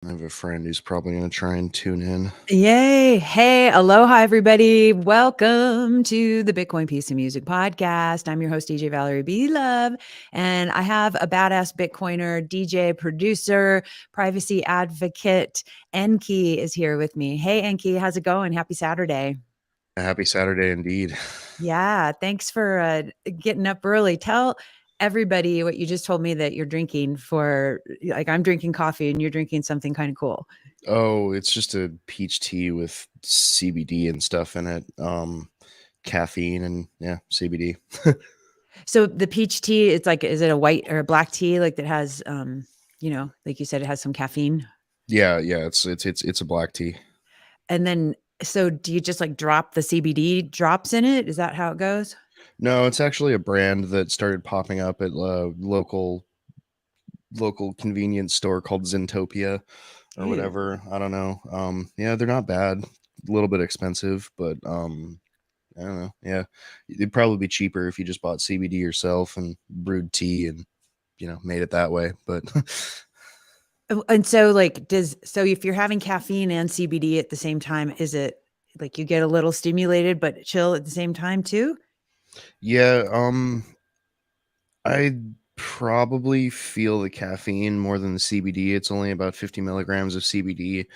I have a friend who's probably going to try and tune in. Yay. Hey, aloha, everybody. Welcome to the Bitcoin Piece of Music podcast. I'm your host, DJ Valerie B. Love, and I have a badass Bitcoiner, DJ, producer, privacy advocate. Enki is here with me. Hey, Enki, how's it going? Happy Saturday. A happy Saturday indeed. Yeah, thanks for getting up early. Tell everybody what you just told me that you're drinking for, like, I'm drinking coffee and you're drinking something kind of cool. Oh, it's just a peach tea with CBD and stuff in it. Caffeine and CBD. So the peach tea, it's like, is it a white or a black tea like that has, like you said, it has some caffeine? Yeah, it's a black tea. And then, so do you just like drop the CBD drops in it? Is that how it goes? No, it's actually a brand that started popping up at local convenience store called Zentopia or Ew. whatever. I don't know. Yeah, they're not bad. A little bit expensive, but I don't know. Yeah, it'd probably be cheaper if you just bought CBD yourself and brewed tea and made it that way. But And so like, so if you're having caffeine and CBD at the same time, is it like you get a little stimulated, but chill at the same time too? yeah, I probably feel the caffeine more than the CBD. It's only about 50 milligrams of CBD,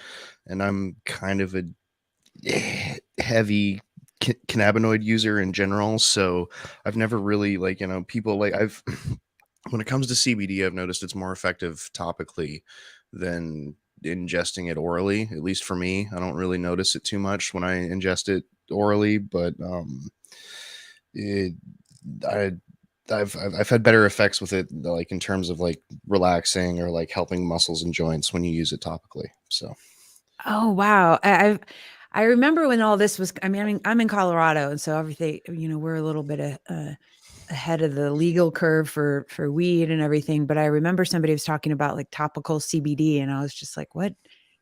and I'm kind of a heavy cannabinoid user in general. So I've never really people I've when it comes to CBD, I've noticed it's more effective topically than ingesting it orally. At least for me, I don't really notice it too much when I ingest it orally, but it, I I've had better effects with it, like in terms of like relaxing or like helping muscles and joints when you use it topically. So Oh, wow. I remember when all this was, I'm in Colorado. And so everything, we're a little bit ahead of the legal curve for weed and everything. But I remember somebody was talking about like topical CBD, and I was just like, what?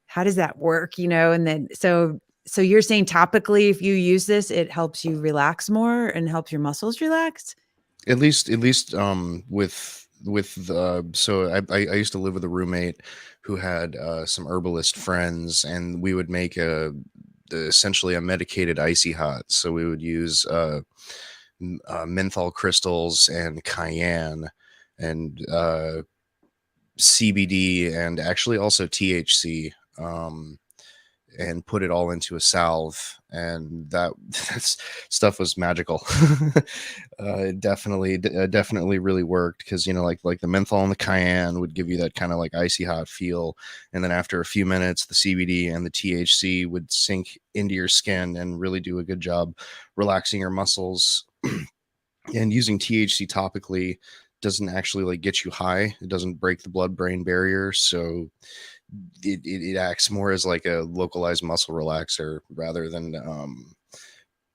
How does that work? And then so you're saying topically, if you use this, it helps you relax more and helps your muscles relax? at least with the so I used to live with a roommate who had some herbalist friends, and we would make essentially a medicated icy hot. So we would use menthol crystals and cayenne and CBD and actually also THC, and put it all into a salve, and that stuff was magical. It definitely really worked because like the menthol and the cayenne would give you that kind of like icy hot feel, and then after a few minutes the CBD and the THC would sink into your skin and really do a good job relaxing your muscles. And using THC topically doesn't actually like get you high. It doesn't break the blood brain barrier, so it acts more as like a localized muscle relaxer rather than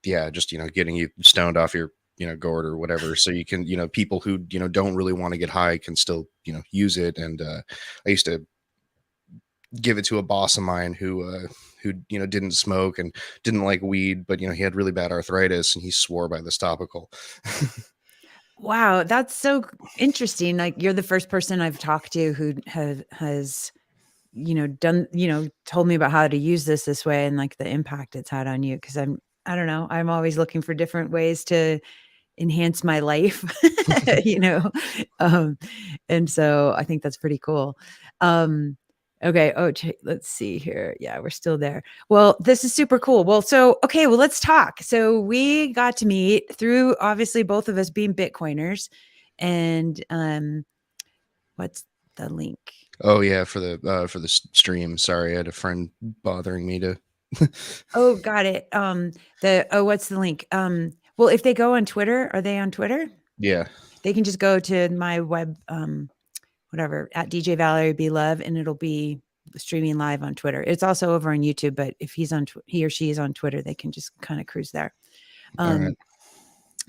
just getting you stoned off your gourd or whatever. So you can, people who don't really want to get high can still use it. And I used to give it to a boss of mine who didn't smoke and didn't like weed, but he had really bad arthritis and he swore by this topical. Wow, that's so interesting. Like, you're the first person I've talked to who has done, told me about how to use this way and like the impact it's had on you. Because I don't know, I'm always looking for different ways to enhance my life, you know? Um, and so I think that's pretty cool. Um, okay. Oh, let's see here. Yeah, we're still there. Well, this is super cool. Well, okay, well, let's talk. So we got to meet through obviously both of us being Bitcoiners. And what's the link? Oh yeah, for the stream. Sorry, I had a friend bothering me to. Oh, got it. What's the link? Well, if they go on Twitter, are they on Twitter? Yeah. They can just go to my web, whatever, at DJ Valerie B Love, and it'll be streaming live on Twitter. It's also over on YouTube, but if he or she is on Twitter, they can just kind of cruise there. All right. Um,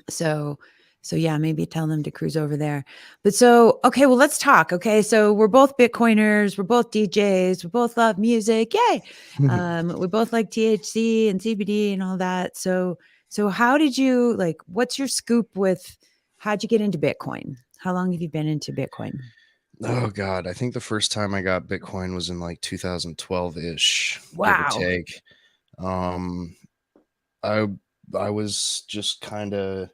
so so yeah, maybe tell them to cruise over there. But so, okay, well, let's talk. Okay. So we're both Bitcoiners, we're both DJs, we both love music. Yay. We both like THC and CBD and all that. So how did you what's your scoop with how'd you get into Bitcoin? How long have you been into Bitcoin? Oh god, I think the first time I got Bitcoin was in like 2012-ish, give or Wow. take. Um, I I was just kind of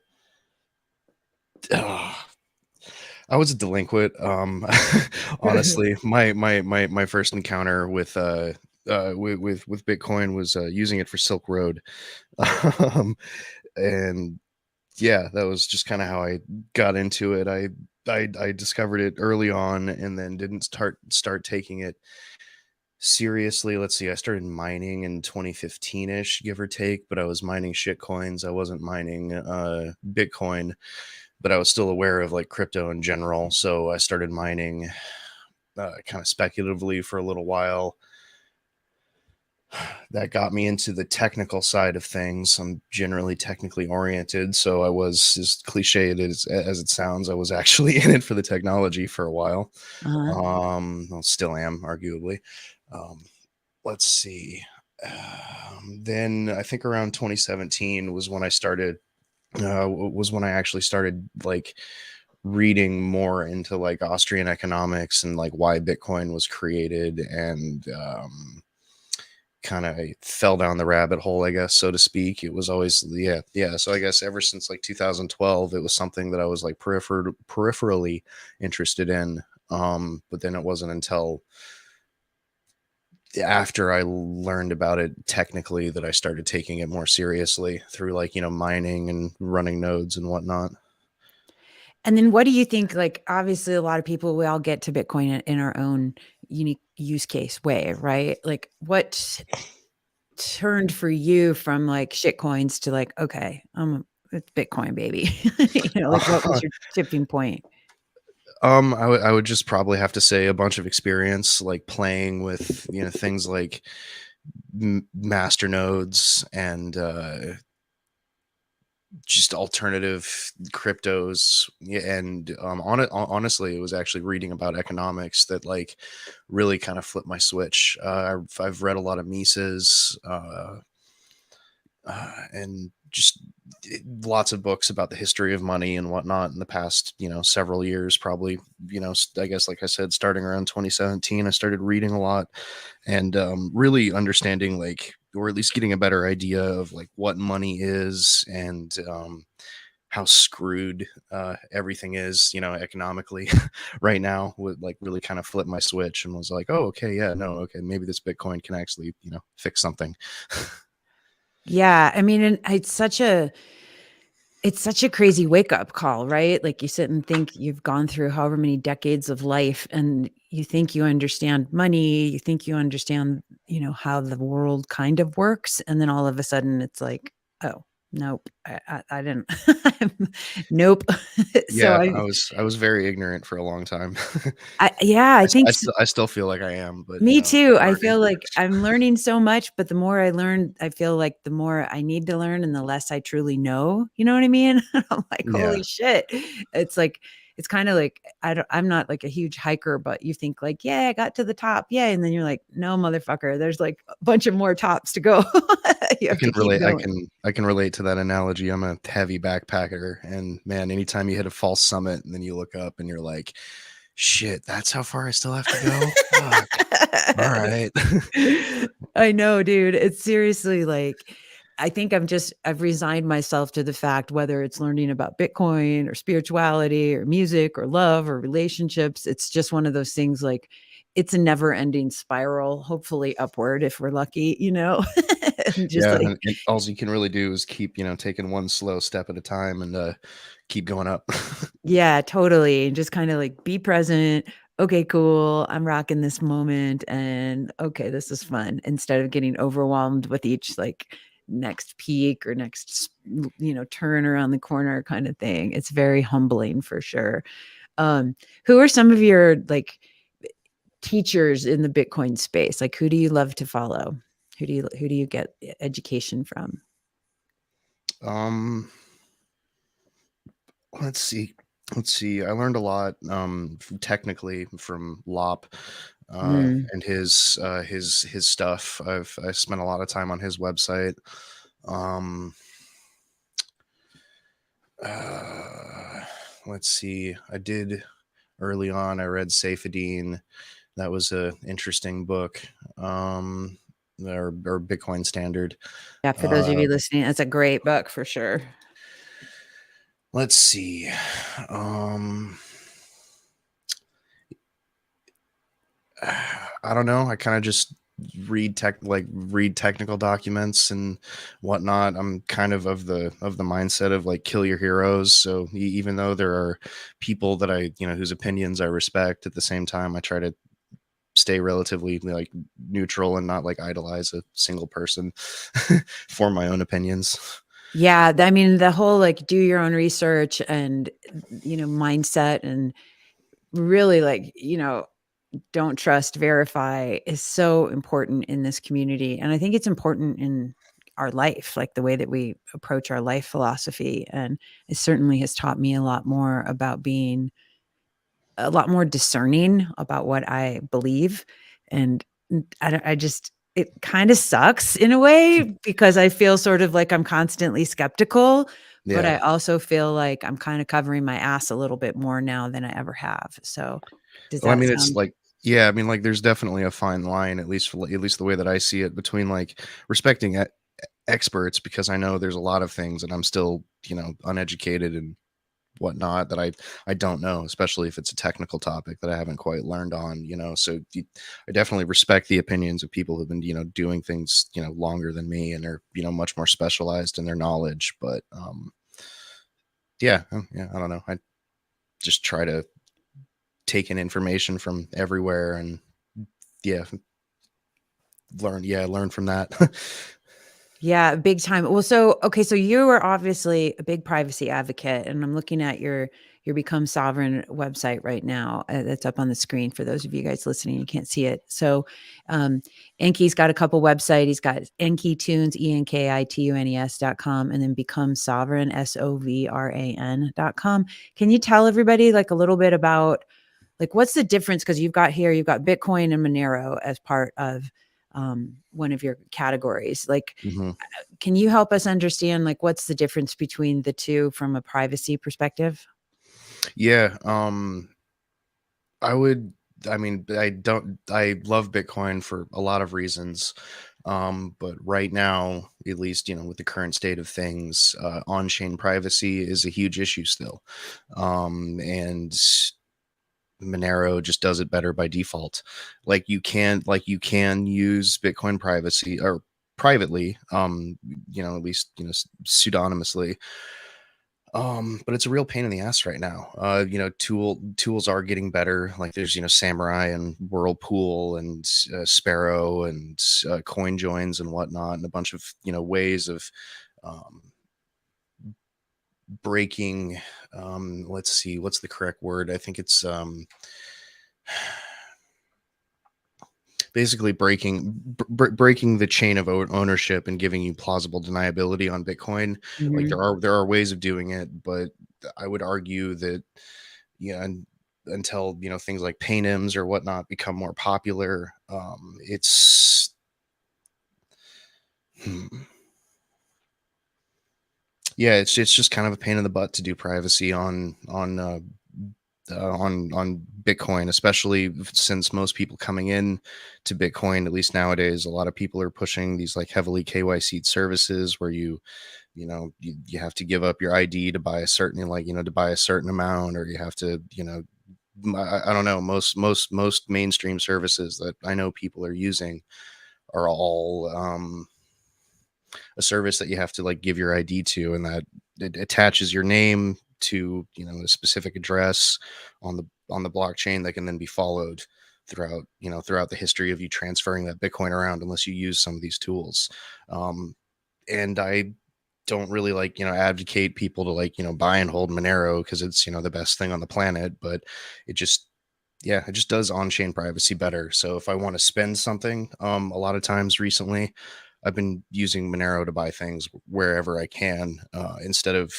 I was a delinquent. Honestly, my first encounter with Bitcoin was using it for Silk Road, um, and yeah, that was just kind of how I got into it. I discovered it early on, and then didn't start taking it seriously. Let's see, I started mining in 2015-ish, give or take, but I was mining shit coins. I wasn't mining Bitcoin, but I was still aware of like crypto in general. So I started mining kind of speculatively for a little while. That got me into the technical side of things. I'm generally technically oriented, so I was, as cliche as it sounds, I was actually in it for the technology for a while. Uh-huh. Well, still am, arguably. Um, let's see. Then I think around 2017 was when I actually started like reading more into like Austrian economics and like why Bitcoin was created, and kind of fell down the rabbit hole, I guess, so to speak. It was always, yeah. So I guess ever since like 2012, it was something that I was like peripherally interested in. But then it wasn't until after I learned about it technically that I started taking it more seriously through like, mining and running nodes and whatnot. And then what do you think, like, obviously a lot of people, we all get to Bitcoin in our own unique use case way, right? Like what turned for you from like shit coins to like, okay, it's Bitcoin, baby. Like what was your tipping point? I would just probably have to say a bunch of experience, like playing with, things like master nodes and just alternative cryptos. Yeah, and honestly, it was actually reading about economics that like really kind of flipped my switch. I've read a lot of Mises, and just lots of books about the history of money and whatnot in the past, several years, probably, I guess, like I said, starting around 2017, I started reading a lot, and really understanding, like, or at least getting a better idea of like what money is, and how screwed everything is, economically right now. Would like really kind of flip my switch and was like, oh, okay, yeah, no, okay, maybe this Bitcoin can actually, fix something. Yeah, I mean, and it's such a crazy wake up call, right? Like you sit and think you've gone through however many decades of life and you think you understand money, you think you understand, how the world kind of works. And then all of a sudden it's like, oh, nope, I didn't. Nope. So Yeah, I was very ignorant for a long time. yeah, I think I still feel like I am, but me too. I learning. feel like I'm learning so much, but the more I learn, I feel like the more I need to learn and the less I truly know. You know what I mean? I'm like, Yeah, holy shit. It's like, it's kind of like I'm not like a huge hiker, but you think like, yeah, I got to the top. Yeah. And then you're like, no, motherfucker, there's like a bunch of more tops to go. You I have can to keep relate. I going. can I can relate to that analogy. I'm a heavy backpacker, and man, anytime you hit a false summit and then you look up and you're like, "Shit, that's how far I still have to go." Fuck. All right. I know, dude. It's seriously like, I think I've resigned myself to the fact, whether it's learning about Bitcoin or spirituality or music or love or relationships, it's just one of those things like it's a never ending spiral, hopefully upward if we're lucky, and just Yeah, like, and all you can really do is keep, taking one slow step at a time, and keep going up. yeah, totally. And just kind of like be present. Okay, cool. I'm rocking this moment. And okay, this is fun. Instead of getting overwhelmed with each like next peak or next, turn around the corner kind of thing. It's very humbling for sure. Um, who are some of your like teachers in the Bitcoin space? Like who do you love to follow? Who do you get education from? um, let's see. Let's see. I learned a lot, technically from Lop, Mm. and his stuff. I spent a lot of time on his website. Um, uh, let's see. early on. I read Saifedean. That was a interesting book. Um, or Bitcoin Standard. Yeah, for those of Uh, you listening, that's a great book for sure. let's see. Um, I don't know. I kind of just read technical documents and whatnot. I'm kind of the mindset of like kill your heroes. So even though there are people that I whose opinions I respect, at the same time I try to stay relatively like neutral and not like idolize a single person for my own opinions. Yeah, I mean, the whole like do your own research and mindset and really like, don't trust, verify is so important in this community. And I think it's important in our life, like the way that we approach our life philosophy. And it certainly has taught me a lot more about being a lot more discerning about what I believe. And I just, it kind of sucks in a way because I feel sort of like I'm constantly skeptical, but Yeah. I also feel like I'm kind of covering my ass a little bit more now than I ever have. So does Well, I that mean, it's sound? like, yeah, I mean, like, there's definitely a fine line, at least the way that I see it, between like respecting experts, because I know there's a lot of things that I'm still, uneducated and whatnot, that I don't know, especially if it's a technical topic that I haven't quite learned on. So I definitely respect the opinions of people who've been, doing things, longer than me, and are, much more specialized in their knowledge. But yeah, I don't know. I just try to take in information from everywhere and yeah, learn from that. Yeah, big time. Well, so okay, so you are obviously a big privacy advocate, and I'm looking at your Become Sovereign website right now. That's up on the screen for those of you guys listening. You can't see it. So, Enki's got a couple websites. He's got Enki Tunes, ENKITUNES.com, and then Become Sovereign, SOVRAN.com. Can you tell everybody like a little bit about like what's the difference? Because you've got Bitcoin and Monero as part of one of your categories. Like Hmm. can you help us understand, like, what's the difference between the 2 from a privacy perspective? Yeah, I would. I mean, I don't. I love Bitcoin for a lot of reasons, but right now, at least with the current state of things, on-chain privacy is a huge issue still, and Monero just does it better by default. Like you can use Bitcoin privacy or privately, at least pseudonymously. But it's a real pain in the ass right now. Tools are getting better. Like there's Samurai and Whirlpool and Sparrow and coin joins and whatnot, and a bunch of ways of um, breaking. Let's see, what's the correct word? I think it's basically breaking the chain of ownership and giving you plausible deniability on Bitcoin. Like Mhm. there are ways of doing it, but I would argue that until things like paynims or whatnot become more popular, it's hmm, yeah, it's just kind of a pain in the butt to do privacy on Bitcoin, especially since most people coming in to Bitcoin, at least nowadays, a lot of people are pushing these like heavily KYC services where you have to give up your ID to buy a certain to buy a certain amount, or you have to I don't know, most mainstream services that I know people are using are all a service that you have to like give your ID to, and that it attaches your name to a specific address on the blockchain that can then be followed throughout the history of you transferring that Bitcoin around, unless you use some of these tools. And I don't really like advocate people to like buy and hold Monero because it's the best thing on the planet, but it just it just does on-chain privacy better. So if I want to spend something, a lot of times recently, I've been using Monero to buy things wherever I can, instead of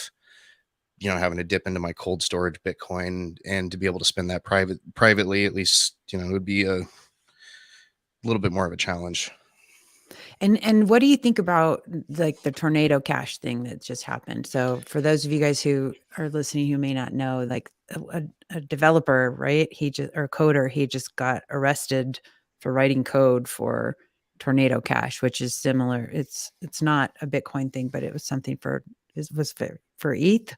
having to dip into my cold storage Bitcoin, and to be able to spend that privately, at least it would be a little bit more of a challenge. And what do you think about, like, the tornado cash thing that just happened? So, for those of you guys who are listening who may not know, like, a developer, right? He just or coder, he just got arrested for writing code for Tornado Cash, which is similar. It's not a Bitcoin thing, but it was something for it was for ETH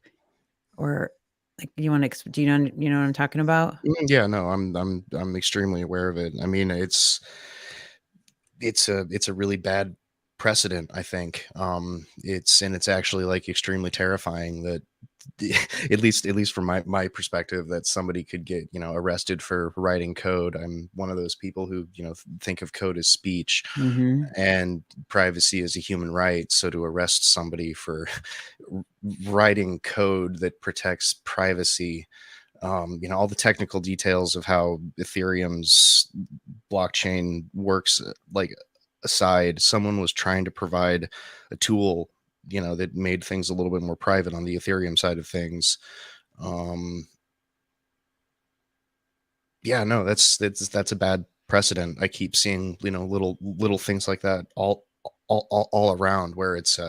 or like you want to do you know what I'm talking about? Yeah, no, I'm extremely aware of it. I mean, it's a really bad precedent, I think. It's actually like extremely terrifying that at least from my perspective, that somebody could get, arrested for writing code. I'm one of those people who, think of code as speech, Mhm. and privacy is a human right. So to arrest somebody for writing code that protects privacy, all the technical details of how Ethereum's blockchain works, like, aside, someone was trying to provide a tool, that made things a little bit more private on the Ethereum side of things. Um, yeah, no, that's a bad precedent. I keep seeing, little things like that all around, where it's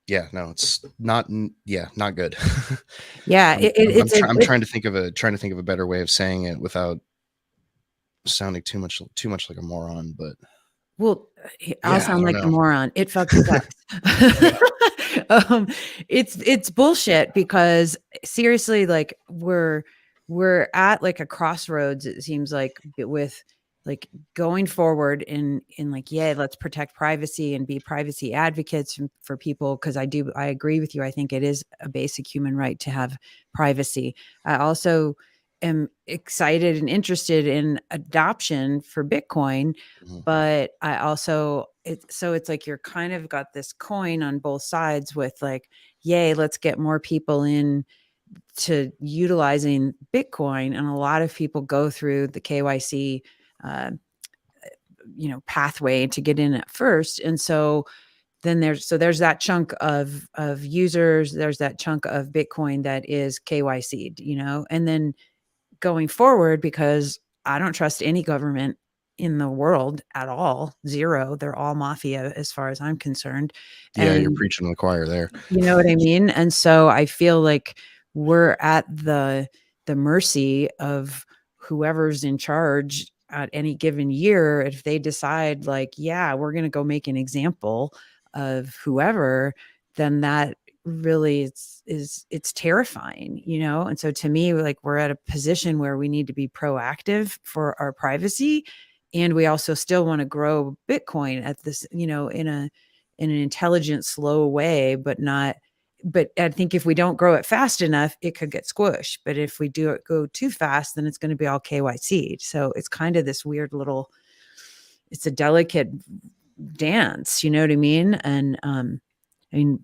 yeah, no, it's not yeah, not good. Yeah, I'm it's a I'm it trying to think of a better way of saying it without sounding too much like a moron, but well, I'll yeah, I sound don't like the know. moron. It fucking sucks. Yeah. Um, it's bullshit because seriously, like we're at like a crossroads. It seems like with like going forward in like yeah, let's protect privacy and be privacy advocates for people because I agree with you. I think it is a basic human right to have privacy. I also am excited and interested in adoption for Bitcoin, Mhm. but I also it's like you're kind of got this coin on both sides with like, yay, let's get more people in to utilizing Bitcoin. And a lot of people go through the KYC uh, pathway to get in at first. And so then there's that chunk of users, there's that chunk of Bitcoin that is KYC'd, and then going forward because I don't trust any government in the world at all. Zero. They're all mafia as far as I'm concerned. Yeah, you're And preaching to the choir there. you know what I mean? And so I feel like we're at the mercy of whoever's in charge at any given year. If they decide like, yeah, we're going to go make an example of whoever, then that really it's terrifying, And so to me, like we're at a position where we need to be proactive for our privacy. And we also still want to grow Bitcoin at this, in an intelligent, slow way, but I think if we don't grow it fast enough, it could get squished. But if we do it go too fast, then it's going to be all KYC. So it's kind of this weird little, it's a delicate dance, you know what I mean? And I mean,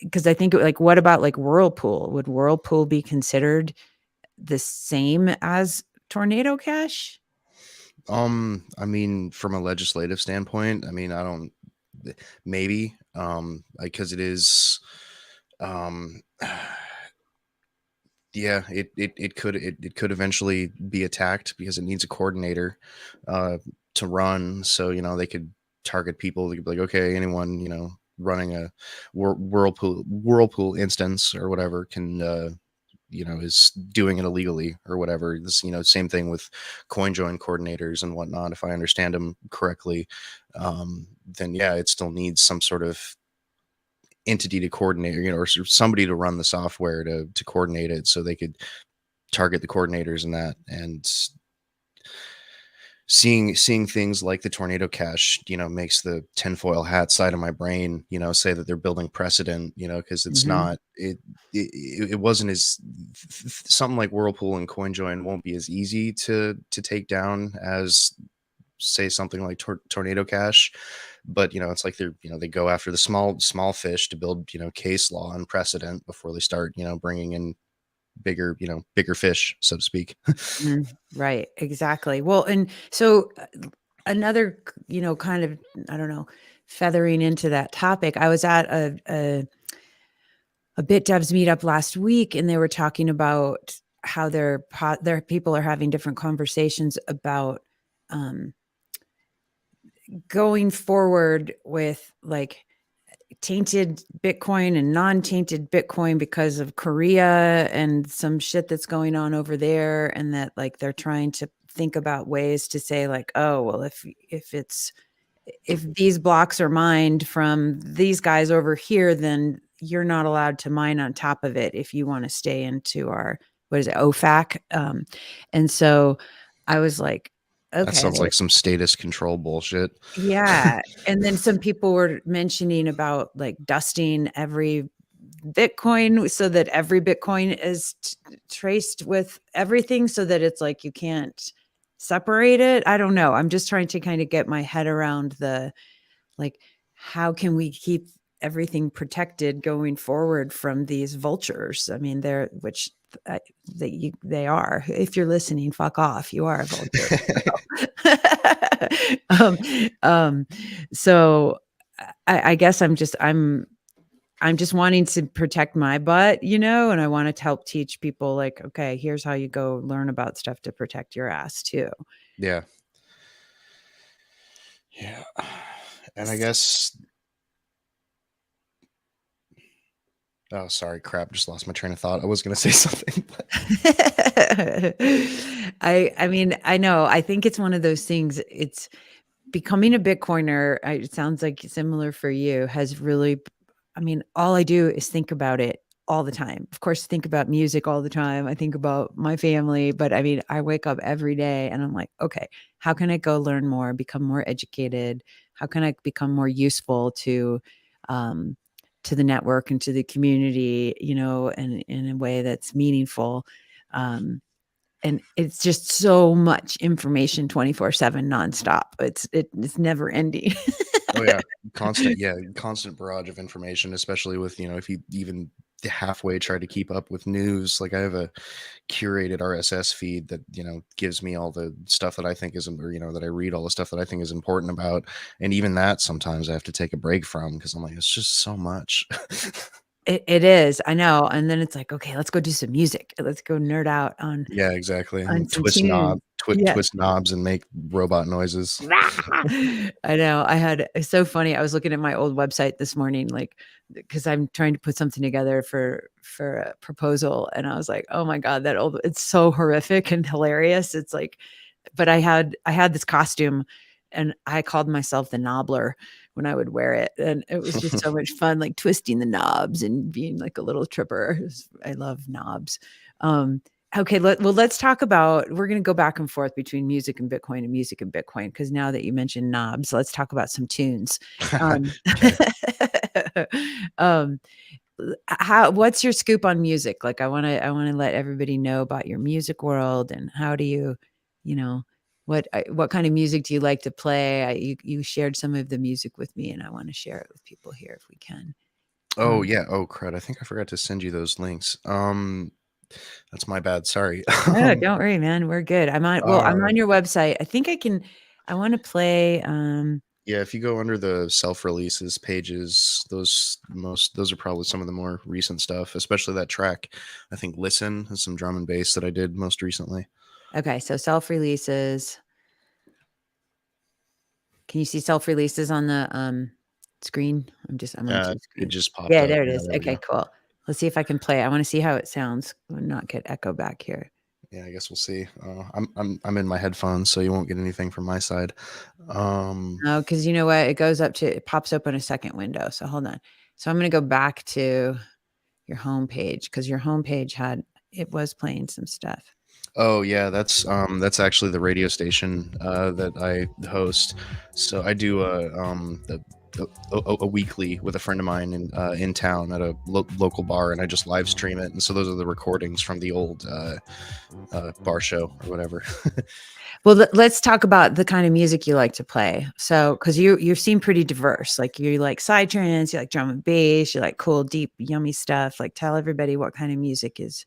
because I think like, what about like Whirlpool? Would Whirlpool be considered the same as Tornado Cash? I mean, from a legislative standpoint, I mean, I don't maybe because it is um yeah, it could eventually be attacked because it needs a coordinator uh to run, so they could target people. They could be like, okay, anyone, running a whirlpool instance or whatever can is doing it illegally or whatever. This, same thing with coin join coordinators and whatnot. If I understand them correctly, then yeah, it still needs some sort of entity to coordinate, or somebody to run the software to coordinate it, so they could target the coordinators and that. And seeing things like the Tornado Cash, makes the tinfoil hat side of my brain, say that they're building precedent, because it's Mhm. not. It wasn't as something like Whirlpool and CoinJoin won't be as easy to take down as, say, something like Tornado Cash. But it's like they go after the small fish to build case law and precedent before they start bringing in bigger fish, so to speak. Right, exactly. Well, and so another, kind of, I don't know, feathering into that topic, I was at a Bit Devs meetup last week, and they were talking about how their people are having different conversations about um, going forward with like tainted Bitcoin and non-tainted Bitcoin because of Korea and some shit that's going on over there, and that like they're trying to think about ways to say like, oh well, if these blocks are mined from these guys over here, then you're not allowed to mine on top of it if you want to stay into our, what is it, OFAC. And so I was like, That okay, sounds like some status control bullshit. yeah. And then some people were mentioning about like dusting every Bitcoin so that every Bitcoin is traced with everything so that it's like you can't separate it. I don't know. I'm just trying to kind of get my head around the like, how can we keep everything protected going forward from these vultures? I mean, they're, which they are. If you're listening, fuck off. You are a vulture. um, um, so I guess I'm just wanting to protect my butt, you know, and I want to help teach people like, okay, here's how you go learn about stuff to protect your ass too. Yeah. Yeah. And I guess, oh, sorry, crap, just lost my train of thought. I was going to say something, but I mean, I know. I think it's one of those things. It's becoming a Bitcoiner. It sounds like similar for you. Has really, I mean, all I do is think about it all the time. Of course, think about music all the time. I think about my family, but I mean, I wake up every day and I'm like, okay, how can I go learn more, become more educated? How can I become more useful um, to the network and to the community, you know, and in a way that's meaningful? Um, and it's just so much information 24/7 nonstop. It's never ending. oh yeah, constant barrage of information, especially with, if you even halfway try to keep up with news. Like I have a curated RSS feed that, gives me all the stuff that I think is, or, that I read all the stuff that I think is important about. And even that sometimes I have to take a break from because I'm like, it's just so much. It is, I know, and then it's like, "Okay, let's go do some music. Let's go nerd out Yeah, exactly. on And some tunes." Yeah. twist knobs and make robot noises. I know, I had it's so funny, I was looking at my old website this morning, like, because 'cause I'm trying to put something together for a proposal, and I was like, "Oh my god, that old," it's so horrific and hilarious, it's like, but I had this costume, and I called myself the knobbler when I would wear it, and it was just so much fun, like, twisting the knobs and being like a little tripper. I love knobs. Um, okay, let's talk about, we're gonna go back and forth between music and Bitcoin, because now that you mentioned knobs, let's talk about some tunes. Um, Okay. um, how what's your scoop on music? Like, I wanna let everybody know about your music world, and how do you know, what kind of music do you like to play? You shared some of the music with me, and I wanna share it with people here if we can. Oh Um, yeah. Oh crud. I think I forgot to send you those links. That's my bad. Sorry. no, don't worry, man, we're good. I'm Uh, on your website. I wanna play, yeah, if you go under the self-releases pages, those are probably some of the more recent stuff, especially that track. I think Listen has some drum and bass that I did most recently. okay, so self-releases. Can you see self-releases on the, screen? I'm on 2 It screens. just popped Yeah, up. there it Yeah, is. there we Okay, go. cool. Let's see if I can play it. I wanna see how it sounds and not get echo back here. Yeah, I guess we'll see. I'm in my headphones, so you won't get anything from my side. Um, No, because you know what? It pops open a second window, so hold on. So I'm gonna go back to your homepage, because your homepage it was playing some stuff. oh yeah, that's actually the radio station that I host. So I do a weekly with a friend of mine in town at a local bar, and I just live stream it. And so those are the recordings from the old bar show or whatever. Well, let's talk about the kind of music you like to play. So, because you seem pretty diverse. Like, you like psytrance, you like drum and bass, you like cool, deep, yummy stuff. Like, tell everybody what kind of music is.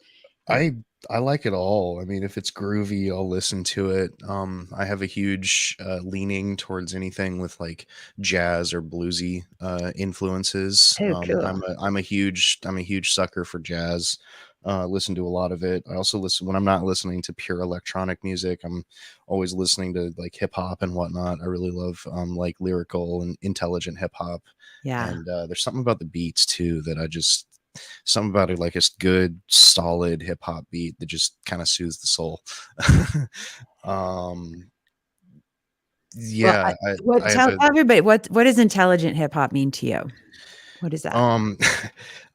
I I like it all. I mean, if it's groovy, I'll listen to it. I have a huge leaning towards anything with like jazz or bluesy influences. Oh, cool. I'm a huge sucker for jazz. Listen to a lot of it. I also listen when I'm not listening to pure electronic music. I'm always listening to like hip hop and whatnot. I really love like lyrical and intelligent hip hop. Yeah. And there's something about the beats too that I just something about it, like a good solid hip hop beat that just kind of soothes the soul. um, Well, yeah, what I have tell a everybody what does intelligent hip hop mean to you? What is that? um,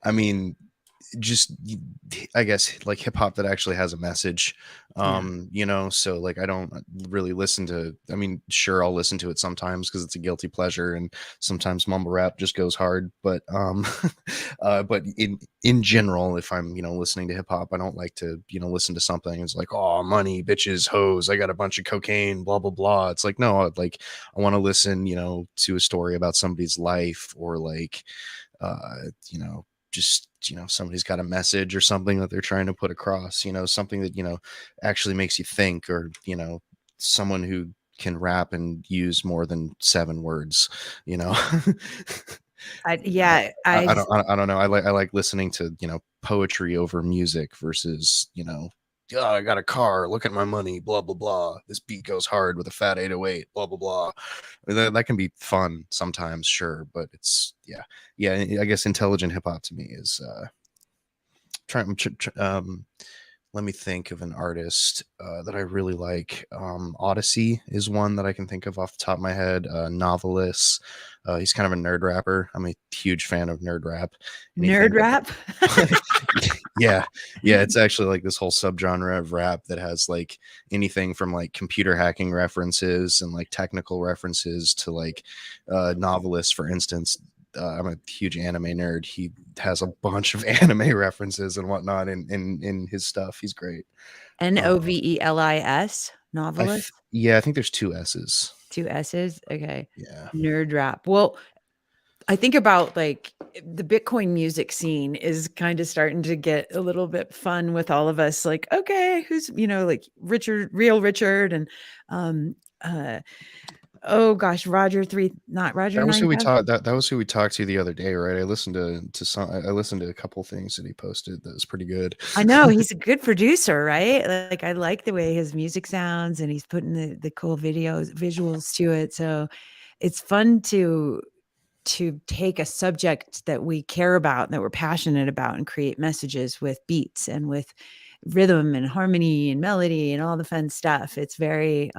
I mean, just I guess like hip hop that actually has a message. Yeah. So like I don't really listen to, I mean, sure, I'll listen to it sometimes because it's a guilty pleasure, and sometimes mumble rap just goes hard, but but in general, if I'm, listening to hip hop, I don't like to, listen to something it's like, oh, money, bitches, hoes, I got a bunch of cocaine, blah blah blah. It's like, no, like I want to listen, to a story about somebody's life, or like you know, just somebody's got a message or something that they're trying to put across, something that actually makes you think, or someone who can rap and use more than 7 words, Yeah, I don't know. I like listening to poetry over music versus "Oh, I got a car. Look at my money. Blah blah blah. This beat goes hard with a fat 808. Blah blah blah." I mean, that can be fun sometimes, sure, but it's yeah. I guess intelligent hip hop to me is trying. Let me think of an artist that I really like. Odyssey is one that I can think of off the top of my head. Novelist. He's kind of a nerd rapper. I'm a huge fan of nerd rap. nerd Anything rap. yeah, yeah, it's actually like this whole subgenre of rap that has like anything from like computer hacking references and like technical references to like novelists, for instance. I'm a huge anime nerd. He has a bunch of anime references and whatnot in his stuff. He's great. Novelis, novelist, Yeah, I think there's two S's. 2 S's. Okay. Yeah. Nerd rap. Well, I think about like the Bitcoin music scene is kind of starting to get a little bit fun with all of us. Like, okay, who's, like Richard, real Richard, and um, uh, oh gosh, Roger three, not Roger That was who we 9000. talked. That was who we talked to the other day, right? I listened to some. I listened to a couple things that he posted that was pretty good. I know he's a good producer, right? Like I like the way his music sounds, and he's putting the cool visuals to it. So it's fun to take a subject that we care about, that we're passionate about, and create messages with beats and with rhythm and harmony and melody and all the fun stuff. It's very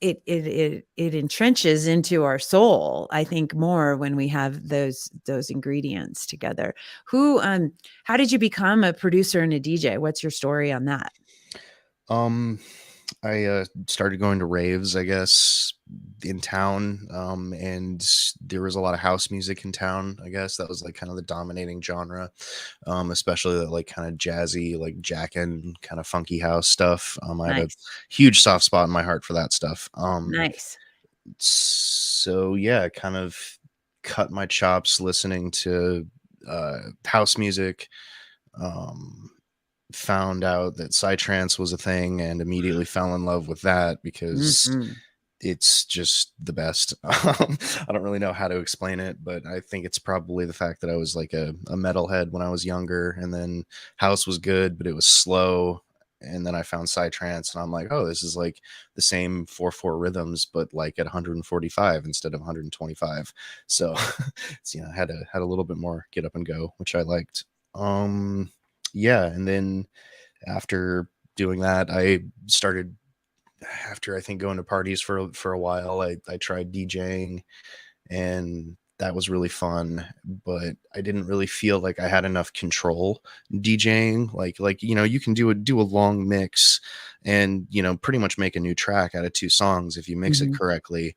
it entrenches into our soul, I think, more when we have those ingredients together. How did you become a producer and a DJ? What's your story on that? Um, I started going to raves, I guess, in town, and there was a lot of house music in town. I guess that was like kind of the dominating genre, especially that like kind of jazzy, like jackin' kind of funky house stuff. I have a Nice. huge soft spot in my heart for that stuff. Nice. So yeah, kind of cut my chops listening to house music. Um, Found out that psytrance was a thing and immediately fell in love with that because Mhm. it's just the best. I don't really know how to explain it, but I think it's probably the fact that I was like a metalhead when I was younger, and then house was good, but it was slow. And then I found psytrance, and I'm like, oh, this is like the same 4/4 rhythms, but like at 145 instead of 125. So it's, had a little bit more get up and go, which I liked. Yeah, and then after doing that, I started, after I think going to parties for a while, I tried DJing, and that was really fun, but I didn't really feel like I had enough control DJing. Like you can do a long mix and pretty much make a new track out of 2 songs if you mix it Mhm. correctly,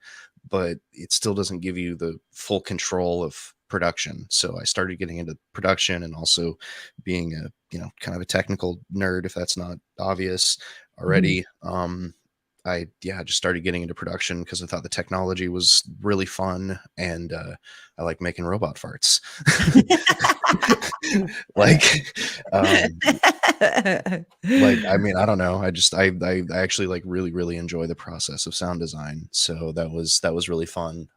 but it still doesn't give you the full control of production. So I started getting into production, and also being a kind of a technical nerd, if that's not obvious Mhm. already. I just started getting into production because I thought the technology was really fun, and I like making robot farts. like, um, I mean, I don't know. I actually like really really enjoy the process of sound design, so that was really fun.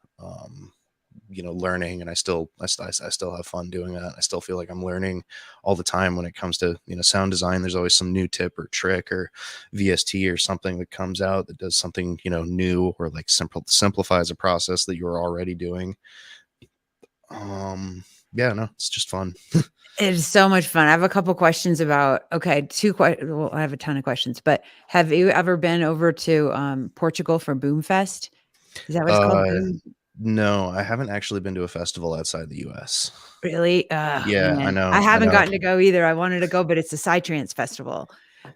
learning, and I still have fun doing that. I still feel like I'm learning all the time when it comes to sound design. There's always some new tip or trick or VST or something that comes out that does something new, or like simplifies a process that you're already doing. Yeah, no, it's just fun. It is so much fun. I have a couple questions about okay, well, I have a ton of questions, but have you ever been over to, Portugal for Boomfest? Is that what it's called? uh Boom no, I haven't actually been to a festival outside the US. Really? Oh, Yeah, I man. I know, I haven't know. gotten to go either. I wanted to go, but it's a Psytrance festival.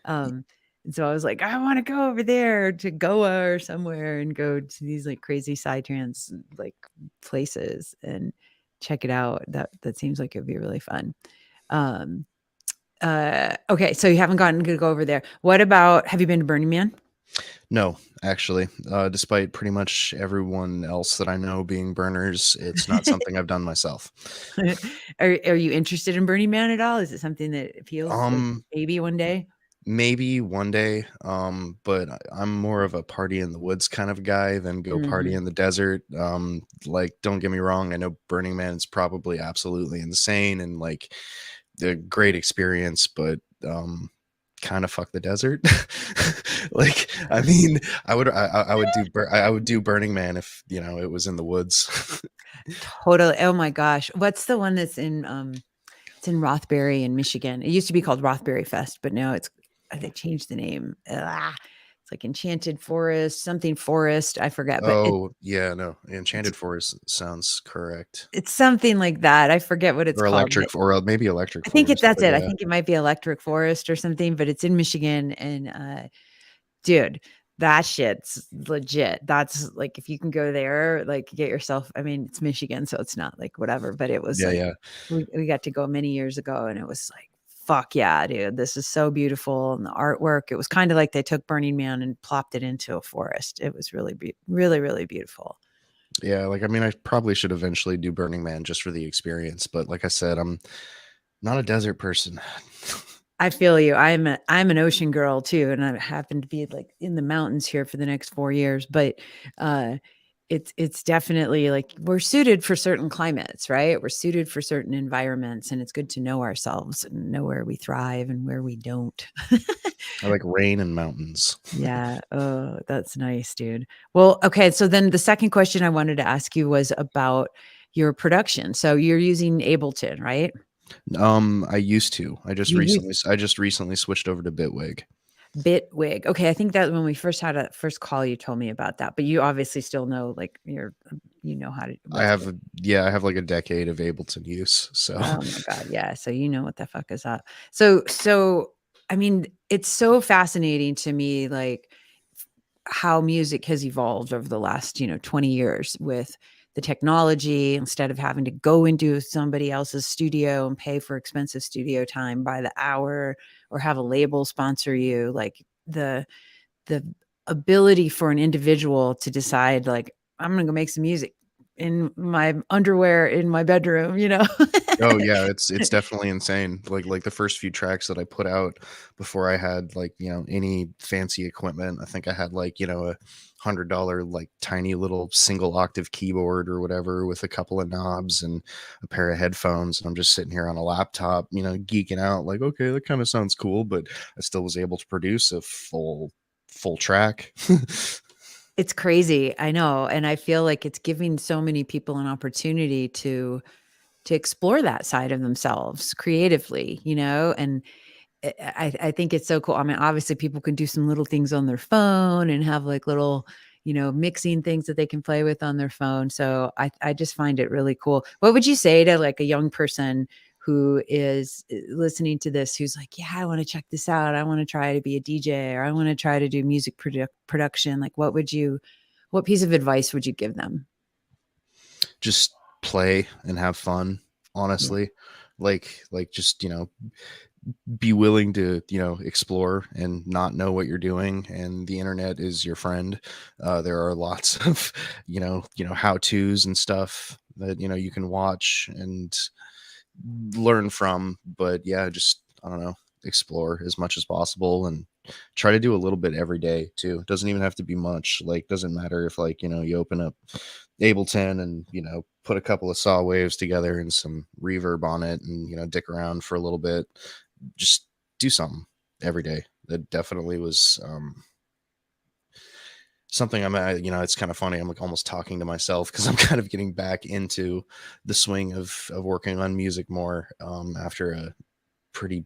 Um, and so I was like, "I wanna go over there to Goa or somewhere and go to these, like, crazy Psytrance, like, places and check it out." That seems like it'd be really fun. Um, okay, so you haven't gotten to go over there. What about have you been to Burning Man? No, actually, despite pretty much everyone else that I know being burners, it's not something I've done myself. Are you interested in Burning Man at all? Is it something that appeals, like, Um, maybe one day? Maybe one day, but I'm more of a party in the woods kind of guy than go party Mhm. in the desert. Like, don't get me wrong, I know Burning Man is probably absolutely insane and like a great experience, but kind of fuck the desert. Like, I mean, I would do I would do Burning Man if it was in the woods. Totally. Oh my gosh. What's the one that's it's in Rothbury in Michigan. It used to be called Rothbury Fest, but now they changed the name. It's like Enchanted Forest, something Forest, I forget, but Oh yeah, no, it's Enchanted Forest sounds correct, it's something like that. I forget what it's or called, but electric, or maybe Electric I think Forest, that's but it. I yeah. think it might be Electric Forest or something, but it's in Michigan and, dude, that shit's legit. That's like, if you can go there, like, get yourself I mean, it's Michigan, so it's not like whatever, but it was Yeah, like yeah. we got to go many years ago, and it was like, "Fuck yeah, dude. This is so beautiful." And the artwork, it was kinda like they took Burning Man and plopped it into a forest. It was really, really beautiful. Yeah, like, I mean, I probably should eventually do Burning Man just for the experience, but like I said, I'm not a desert person. I feel you. I'm an ocean girl too, and I happen to be, like, in the mountains here for the next 4 years, but, uh, it's definitely, like, we're suited for certain climates, right? We're suited for certain environments, and it's good to know ourselves and know where we thrive and where we don't. I like rain and mountains. Yeah. Oh, that's nice, dude. Well, okay, so then the second question I wanted to ask you was about your production. So you're using Ableton, right? I used to. You use I just recently switched over to Bitwig. Bitwig. Okay, I think that when we first had a first call, you told me about that, but you obviously still know, like, you know how to I what's have yeah, I have like a decade of Ableton use, so oh my god, yeah, so you know what the fuck is up. I mean, it's so fascinating to me, like, how music has evolved over the last, 20 years with the technology instead of having to go into somebody else's studio and pay for expensive studio time by the hour or have a label sponsor you, like, the ability for an individual to decide, like, I'm gonna go make some music in my underwear in my bedroom, you know? oh yeah, it's definitely insane. Like the first few tracks that I put out before I had like, any fancy equipment. I think I had like, a $100 like tiny little single octave keyboard or whatever with a couple of knobs and a pair of headphones. And I'm just sitting here on a laptop, geeking out like, okay, that kind of sounds cool, but I still was able to produce a full track. It's crazy, I know, and I feel like it's giving so many people an opportunity to explore that side of themselves creatively, and I think it's so cool. I mean, obviously, people can do some little things on their phone and have like little, mixing things that they can play with on their phone. So I just find it really cool. What would you say to like a young person who is listening to this, who's like, yeah, I want to check this out. I want to try to be a DJ or I want to try to do music production. Like, what piece of advice would you give them? Just play and have fun, Yeah. honestly. Like just, be willing to explore and not know what you're doing, and the internet is your friend. There are lots of how to's and stuff that you can watch and learn from, but yeah, just, I don't know, explore as much as possible and try to do a little bit every day too. Doesn't even have to be much. Like, doesn't matter if, like, you open up Ableton and, put a couple of saw waves together and some reverb on it and, dick around for a little bit. Just do something every day. That definitely was something it's kind of funny. I'm like almost talking to myself because I'm kind of getting back into the swing of working on music more after a pretty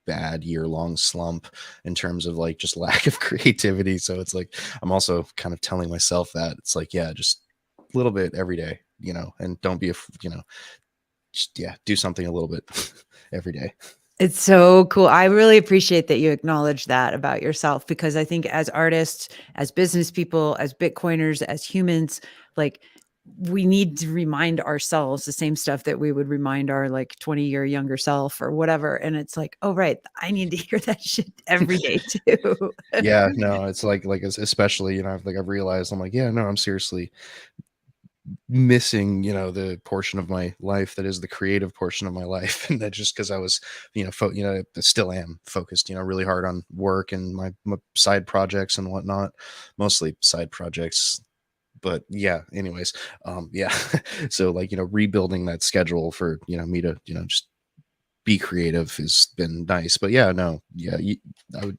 bad year-long slump in terms of like just lack of creativity. So it's like I'm also kind of telling myself that it's like, yeah, just a little bit every day, and don't be just, yeah, do something a little bit every day. It's so cool. I really appreciate that you acknowledge that about yourself, because I think as artists, as business people, as Bitcoiners, as humans, like, we need to remind ourselves the same stuff that we would remind our like 20-year younger self or whatever. And it's like, oh, right, I need to hear that shit every day too. Yeah, no, it's like especially, I've realized, I'm like, yeah, no, I'm seriously missing, the portion of my life that is the creative portion of my life. And that just because I was, I still am focused, really hard on work and my side projects and whatnot, mostly side projects. But yeah, anyways, yeah. So like, rebuilding that schedule for, me to, just be creative has been nice. But yeah, no, yeah, I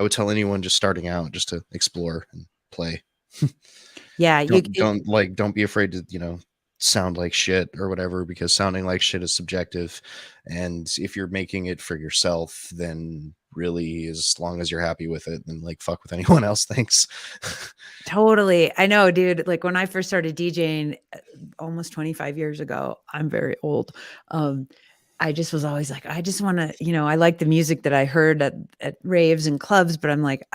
would tell anyone just starting out just to explore and play. Yeah, Don't be afraid to, sound like shit or whatever, because sounding like shit is subjective. And if you're making it for yourself, then really, as long as you're happy with it, then like fuck with anyone else thinks. totally. I know, dude. Like when I first started DJing almost 25 years ago, I'm very old. Um, I just was always like, I just want to, I like the music that I heard at raves and clubs, but I'm like,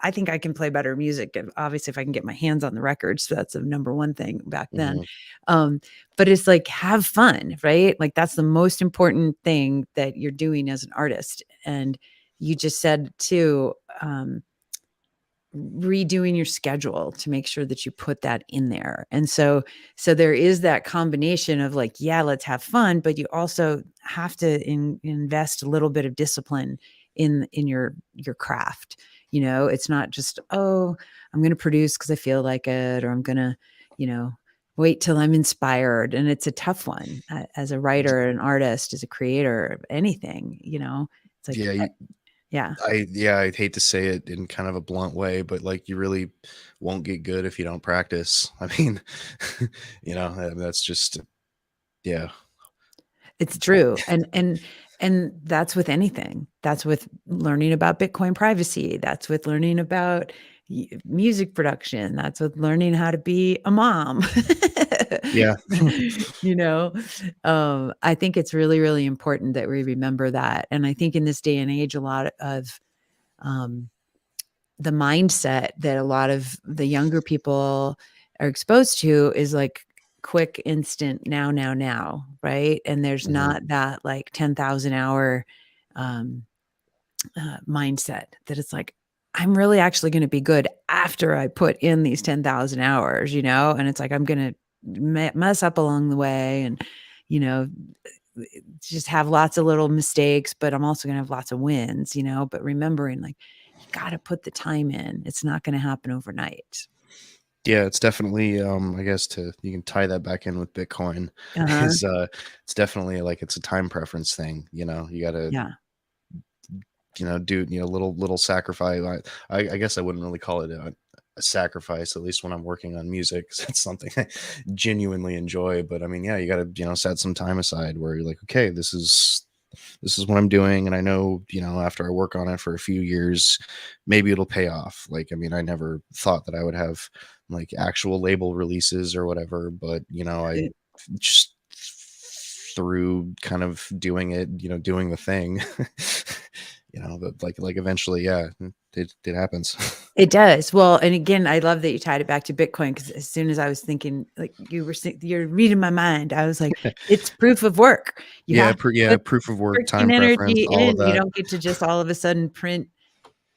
I think I can play better music. And obviously, if I can get my hands on the records, so that's the number one thing back then. Mhm. Um, but it's like, have fun, right? Like that's the most important thing that you're doing as an artist. And you just said too, redoing your schedule to make sure that you put that in there. And so there is that combination of like, yeah, let's have fun, but you also have to invest a little bit of discipline in your craft. It's not just, oh, I'm going to produce because I feel like it, or I'm going to, you know, wait till I'm inspired. And it's a tough one as a writer, an artist, as a creator, anything. It's like, Yeah, yeah. I'd hate to say it in kind of a blunt way, but like you really won't get good if you don't practice. I mean, that's just, yeah. It's true. And that's with anything. That's with learning about Bitcoin privacy. That's with learning about music production. That's with learning how to be a mom. Yeah. you know, I think it's really, really important that we remember that. And I think in this day and age, a lot of um, the mindset that a lot of the younger people are exposed to is like quick, instant, now, right? And there's Mhm. not that like 10,000 hour um, mindset that it's like, I'm really actually going to be good after I put in these 10,000 hours, and it's like, I'm going to mess up along the way and, you know, just have lots of little mistakes, but I'm also going to have lots of wins, but remembering like, you got to put the time in. It's not going to happen overnight. Yeah, it's definitely, I guess you can tie that back in with Bitcoin Uh-huh. is, it's definitely like it's a time preference thing, you gotta, Yeah. do, little sacrifice. I guess I wouldn't really call it a sacrifice, at least when I'm working on music, 'cause it's something I genuinely enjoy. But I mean, yeah, you gotta, set some time aside where you're like, okay, this is what I'm doing. And I know, after I work on it for a few years, maybe it'll pay off. Like, I mean, I never thought that I would have like actual label releases or whatever, but, I just through kind of doing it, doing the thing, but like eventually, yeah, it happens. It does. Well, and again, I love that you tied it back to Bitcoin, because as soon as I was thinking, like you're reading my mind, I was like, it's proof of work. You Yeah, have to put proof of work, freaking time preference, energy all of in. You that. don't get to just all of a sudden print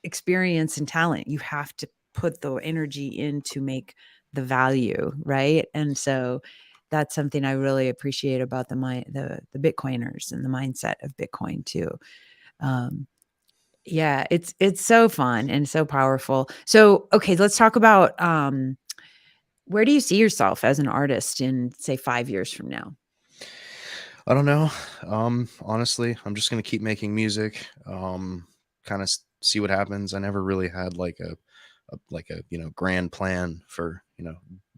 experience and talent. You have to put the energy in to make the value, right? And so that's something I really appreciate about the Bitcoiners and the mindset of Bitcoin too. Um, Yeah, it's so fun and so powerful. So, okay, let's talk about, where do you see yourself as an artist in, say, 5 years from now? I don't know. Honestly, I'm just gonna keep making music. Kind of see what happens. I never really had like a grand plan for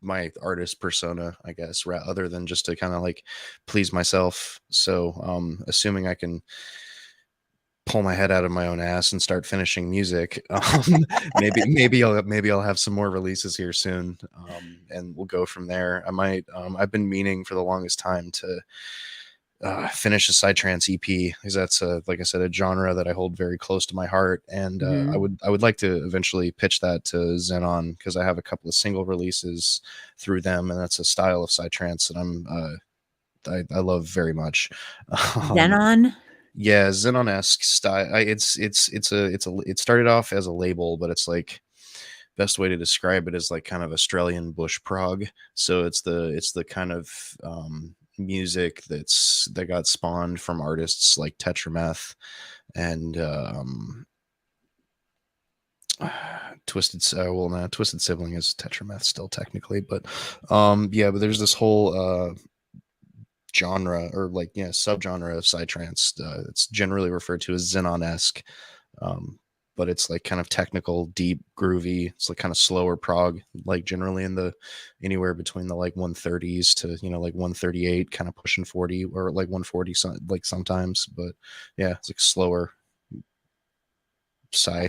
my artist persona, I guess, other than just to kind of like please myself. So, assuming I can pull my head out of my own ass and start finishing music. Maybe I'll have some more releases here soon, and we'll go from there. I might. I've been meaning for the longest time to finish a psytrance EP because that's like I said, a genre that I hold very close to my heart, and Mhm. I would like to eventually pitch that to Xenon because I have a couple of single releases through them, and that's a style of psytrance that I love very much. Um, Xenon? yeah, Xenon-esque style. It started off as a label, but it's like best way to describe it is like kind of Australian bush prog. So it's the kind of music that got spawned from artists like Tetrameth and Twisted Sibling is Tetrameth still technically, but yeah, but there's this whole genre or like subgenre of psytrance. It's generally referred to as Xenon-esque, um, but it's like kind of technical, deep, groovy. It's like kind of slower prog, like generally in the anywhere between the like 130s to like 138, kind of pushing 40 or like 140, like sometimes. But yeah, it's like slower psy.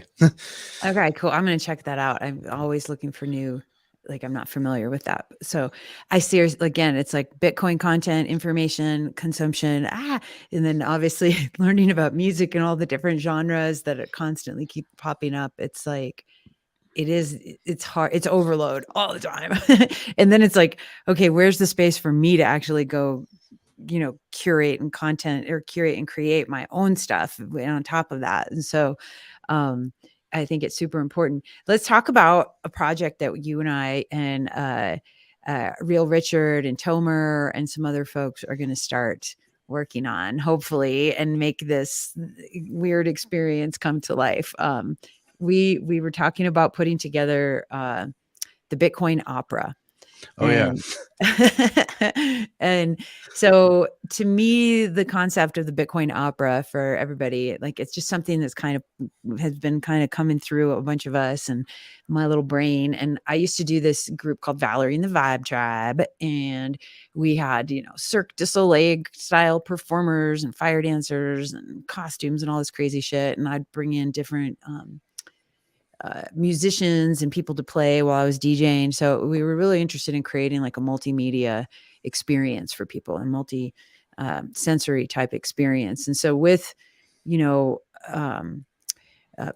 Okay, cool. I'm gonna check that out. I'm always looking for new, like, I'm not familiar with that. So I see, again, it's like Bitcoin content, information, consumption, and then obviously learning about music and all the different genres that it constantly keep popping up. It's like it's hard, it's overload all the time. And then it's like, okay, where's the space for me to actually go, curate and content or curate and create my own stuff on top of that. And so, um, I think it's super important. Let's talk about a project that you and I and Real Richard and Tomer and some other folks are going to start working on, hopefully, and make this weird experience come to life. We were talking about putting together the Bitcoin opera, Oh yeah. and and so to me, the concept of the Bitcoin opera for everybody, like, it's just something that's kind of has been kind of coming through a bunch of us and my little brain. And I used to do this group called Valerie and the Vibe Tribe, and we had, Cirque du Soleil style performers and fire dancers and costumes and all this crazy shit. And I'd bring in different musicians and people to play while I was DJing. So we were really interested in creating like a multimedia experience for people and multi sensory type experience. And so with, you know, um,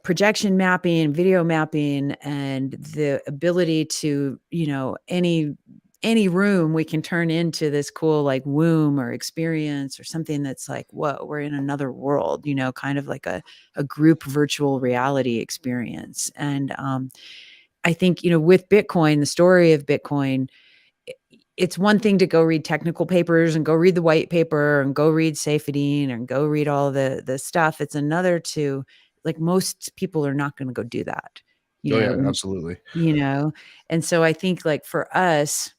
projection mapping, video mapping, and the ability to, any room we can turn into this cool like womb or experience or something that's like, whoa, we're in another world, kind of like a group virtual reality experience. And I think, with Bitcoin, the story of Bitcoin, it's one thing to go read technical papers and go read the white paper and go read Safedine and go read all the stuff. It's another to, like, most people are not going to go do that, you Oh know, yeah, absolutely. you know, and so I think, like, for us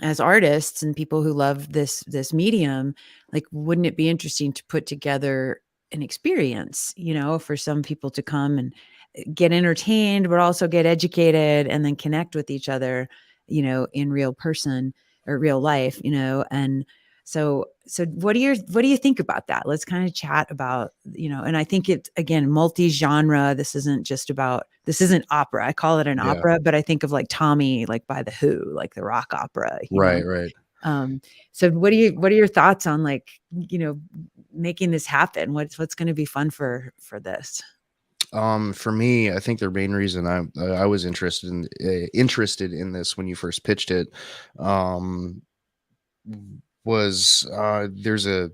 as artists and people who love this medium, like, wouldn't it be interesting to put together an experience, for some people to come and get entertained, but also get educated and then connect with each other, in real person or real life, and so what do you think about that? Let's kind of chat about, and I think it's, again, multi-genre. This isn't opera. I call it an Yeah. opera, but I think of like Tommy, like by the Who, like the rock opera. Right. Right. Um, so what are your thoughts on, like, making this happen? What's going to be fun for this? For me, I think the main reason I was interested in this when you first pitched it, um, was there's a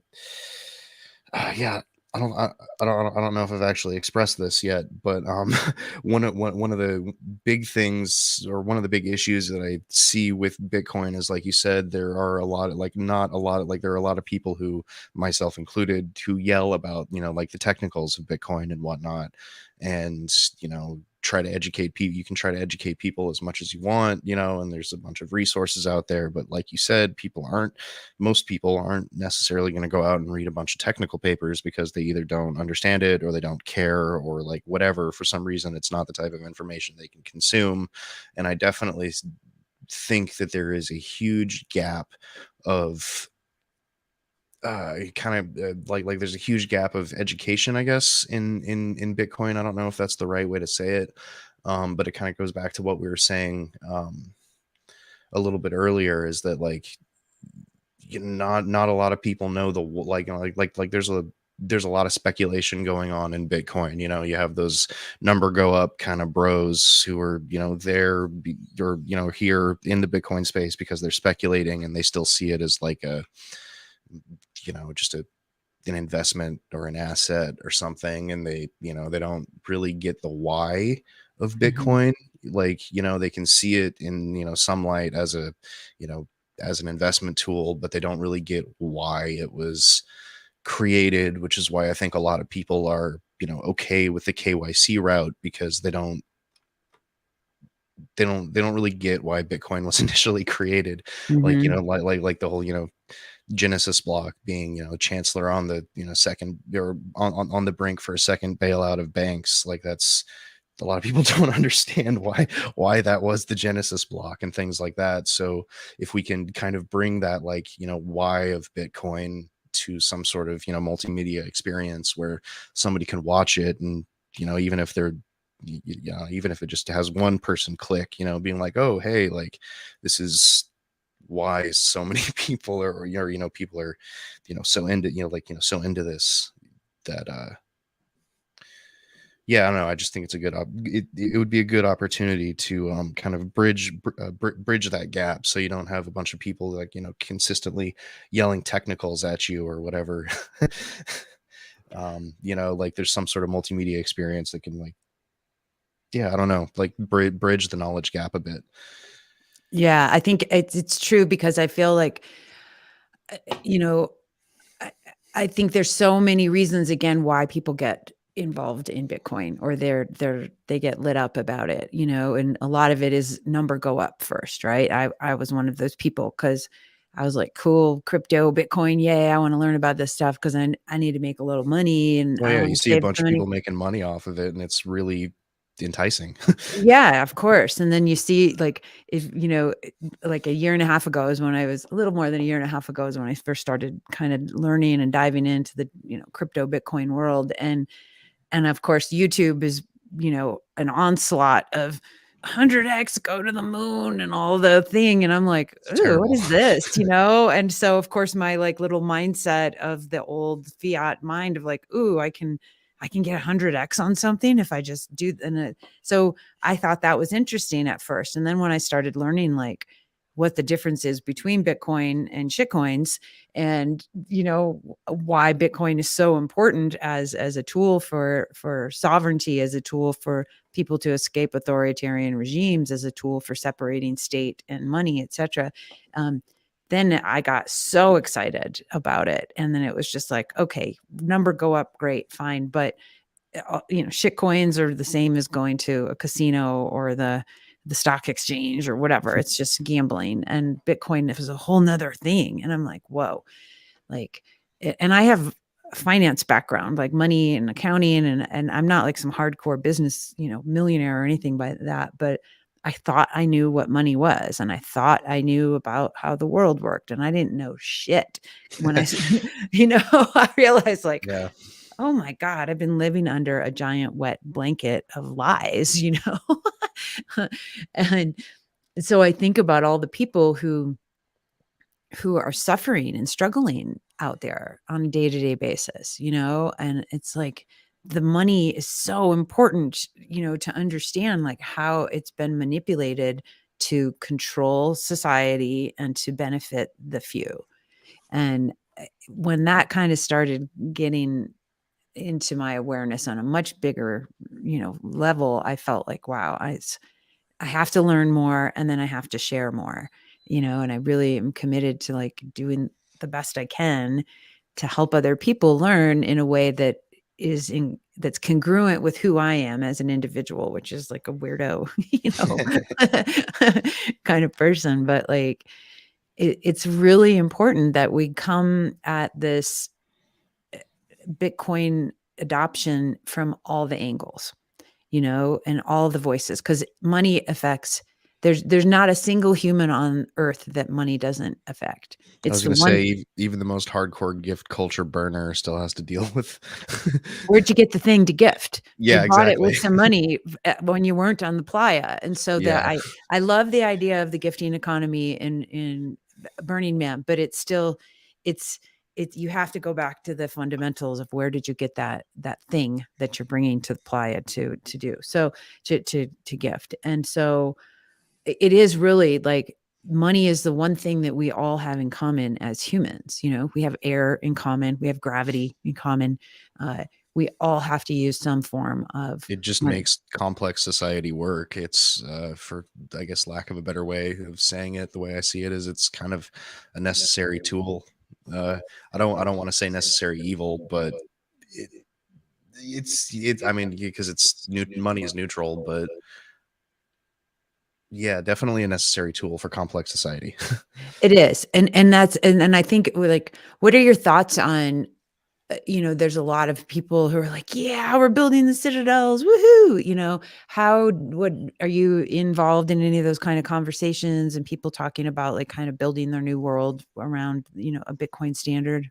yeah. I don't know if I've actually expressed this yet, but one of the big things, or one of the big issues that I see with Bitcoin is, like you said, there are a lot of, like, not a lot of, like, there are a lot of people who, myself included, who yell about, like, the technicals of Bitcoin and whatnot, and try to educate people. You can try to educate people as much as you want, and there's a bunch of resources out there, but like you said, most people aren't necessarily going to go out and read a bunch of technical papers, because they either don't understand it, or they don't care, or like whatever. For some reason, it's not the type of information they can consume. And I definitely think that there is a huge gap of kind of like there's a huge gap of education, I guess, in Bitcoin. I don't know if that's the right way to say it, but it kind of goes back to what we were saying a little bit earlier, is that, like, not a lot of people know there's a lot of speculation going on in Bitcoin. You have those number go up kind of bros who are, or, here in the Bitcoin space, because they're speculating, and they still see it as like just an investment or an asset or something, and they don't really get the why of Mhm. Bitcoin. Like, they can see it in, some light as you know as an investment tool, but they don't really get why it was created, which is why I think a lot of people are, okay with the KYC route, because they don't really get why Bitcoin was initially created. Like, Mhm. like the whole, Genesis block being, chancellor on the, second, or on the brink for a second bailout of banks. Like, that's, a lot of people don't understand why that was the Genesis block and things like that. So if we can kind of bring that, like, why of Bitcoin to some sort of, multimedia experience where somebody can watch it, and even if they're, even if it just has one person click, being like, oh, hey, like, this is why so many people are, people are, so into, so into this, that yeah, I don't know. I just think it's a it would be a good opportunity to kind of bridge that gap, so you don't have a bunch of people, like, consistently yelling technicals at you or whatever. Like, there's some sort of multimedia experience that can, like, yeah, I don't know, like, bridge the knowledge gap a bit. Yeah, I think it's true because I feel like, you know, I I think there's so many reasons again why people get involved in Bitcoin, or they get lit up about it, and a lot of it is number go up first, right? I was one of those people because I was like, cool, crypto, Bitcoin, yay, I want to learn about this stuff because I need to make a little money and Oh I yeah, want you to see a save bunch some of money. people making money off of it, and it's really enticing. Yeah, of course, and then you see, like, if like a year and a half ago is when I was a little more than a year and a half ago is when I first started kind of learning and diving into the, crypto Bitcoin world, and of course, YouTube is, an onslaught of 100x go to the moon and all the thing. And I'm like, It's ooh, what terrible. is this? And so of course my like little mindset of the old fiat mind of like, ooh, I can get 100x on something if I just do. So I thought that was interesting at first. And then when I started learning like what the difference is between Bitcoin and shitcoins, and why Bitcoin is so important as a tool for sovereignty, as a tool for people to escape authoritarian regimes, as a tool for separating state and money, etc. Um, then I got so excited about it, and then it was just like, okay, number go up, great, fine, but shit coins are the same as going to a casino or the stock exchange or whatever. It's just gambling, and Bitcoin is a whole nother thing. And I'm like, whoa, like, and I have a finance background, like money and accounting, and I'm not like some hardcore business, millionaire or anything by that, but I thought I knew what money was, and I thought I knew about how the world worked, and I didn't know shit. When I realized like, Yeah. oh my God, I've been living under a giant wet blanket of lies, And so I think about all the people who are suffering and struggling out there on a day-to-day basis, and it's like the money is so important, to understand like how it's been manipulated to control society and to benefit the few. And when that kind of started getting into my awareness on a much bigger, level, I felt like, wow, I have to learn more, and then I have to share more, and I really am committed to like doing the best I can to help other people learn in a way that that's congruent with who I am as an individual, which is like a weirdo, kind of person. But like, it's really important that we come at this Bitcoin adoption from all the angles, and all the voices, because money affects. There's not a single human on earth that money doesn't affect. I was It's the gonna one. say even the most hardcore gift culture burner still has to deal with. Where'd you get the thing to gift? You Yeah, bought it exactly. with some money when you weren't on the playa, and so that Yeah, I love the idea of the gifting economy in Burning Man, but it's still it's you have to go back to the fundamentals of where did you get that thing that you're bringing to the playa to do so to gift, and so it is really like money is the one thing that we all have in common as humans. We have air in common, we have gravity in common. uh, we all have to use some form of it just money. makes complex society work. It's for, I guess, lack of a better way of saying it, the way I see it is it's kind of a necessary tool. Uh, I don't want to say necessary evil, but it, it's I mean, because it's new money is neutral, but yeah, definitely a necessary tool for complex society. It is, and that's and I think like, what are your thoughts on, there's a lot of people who are like, yeah, we're building the citadels, woohoo. How what are you involved in any of those kind of conversations and people talking about like kind of building their new world around, a Bitcoin standard?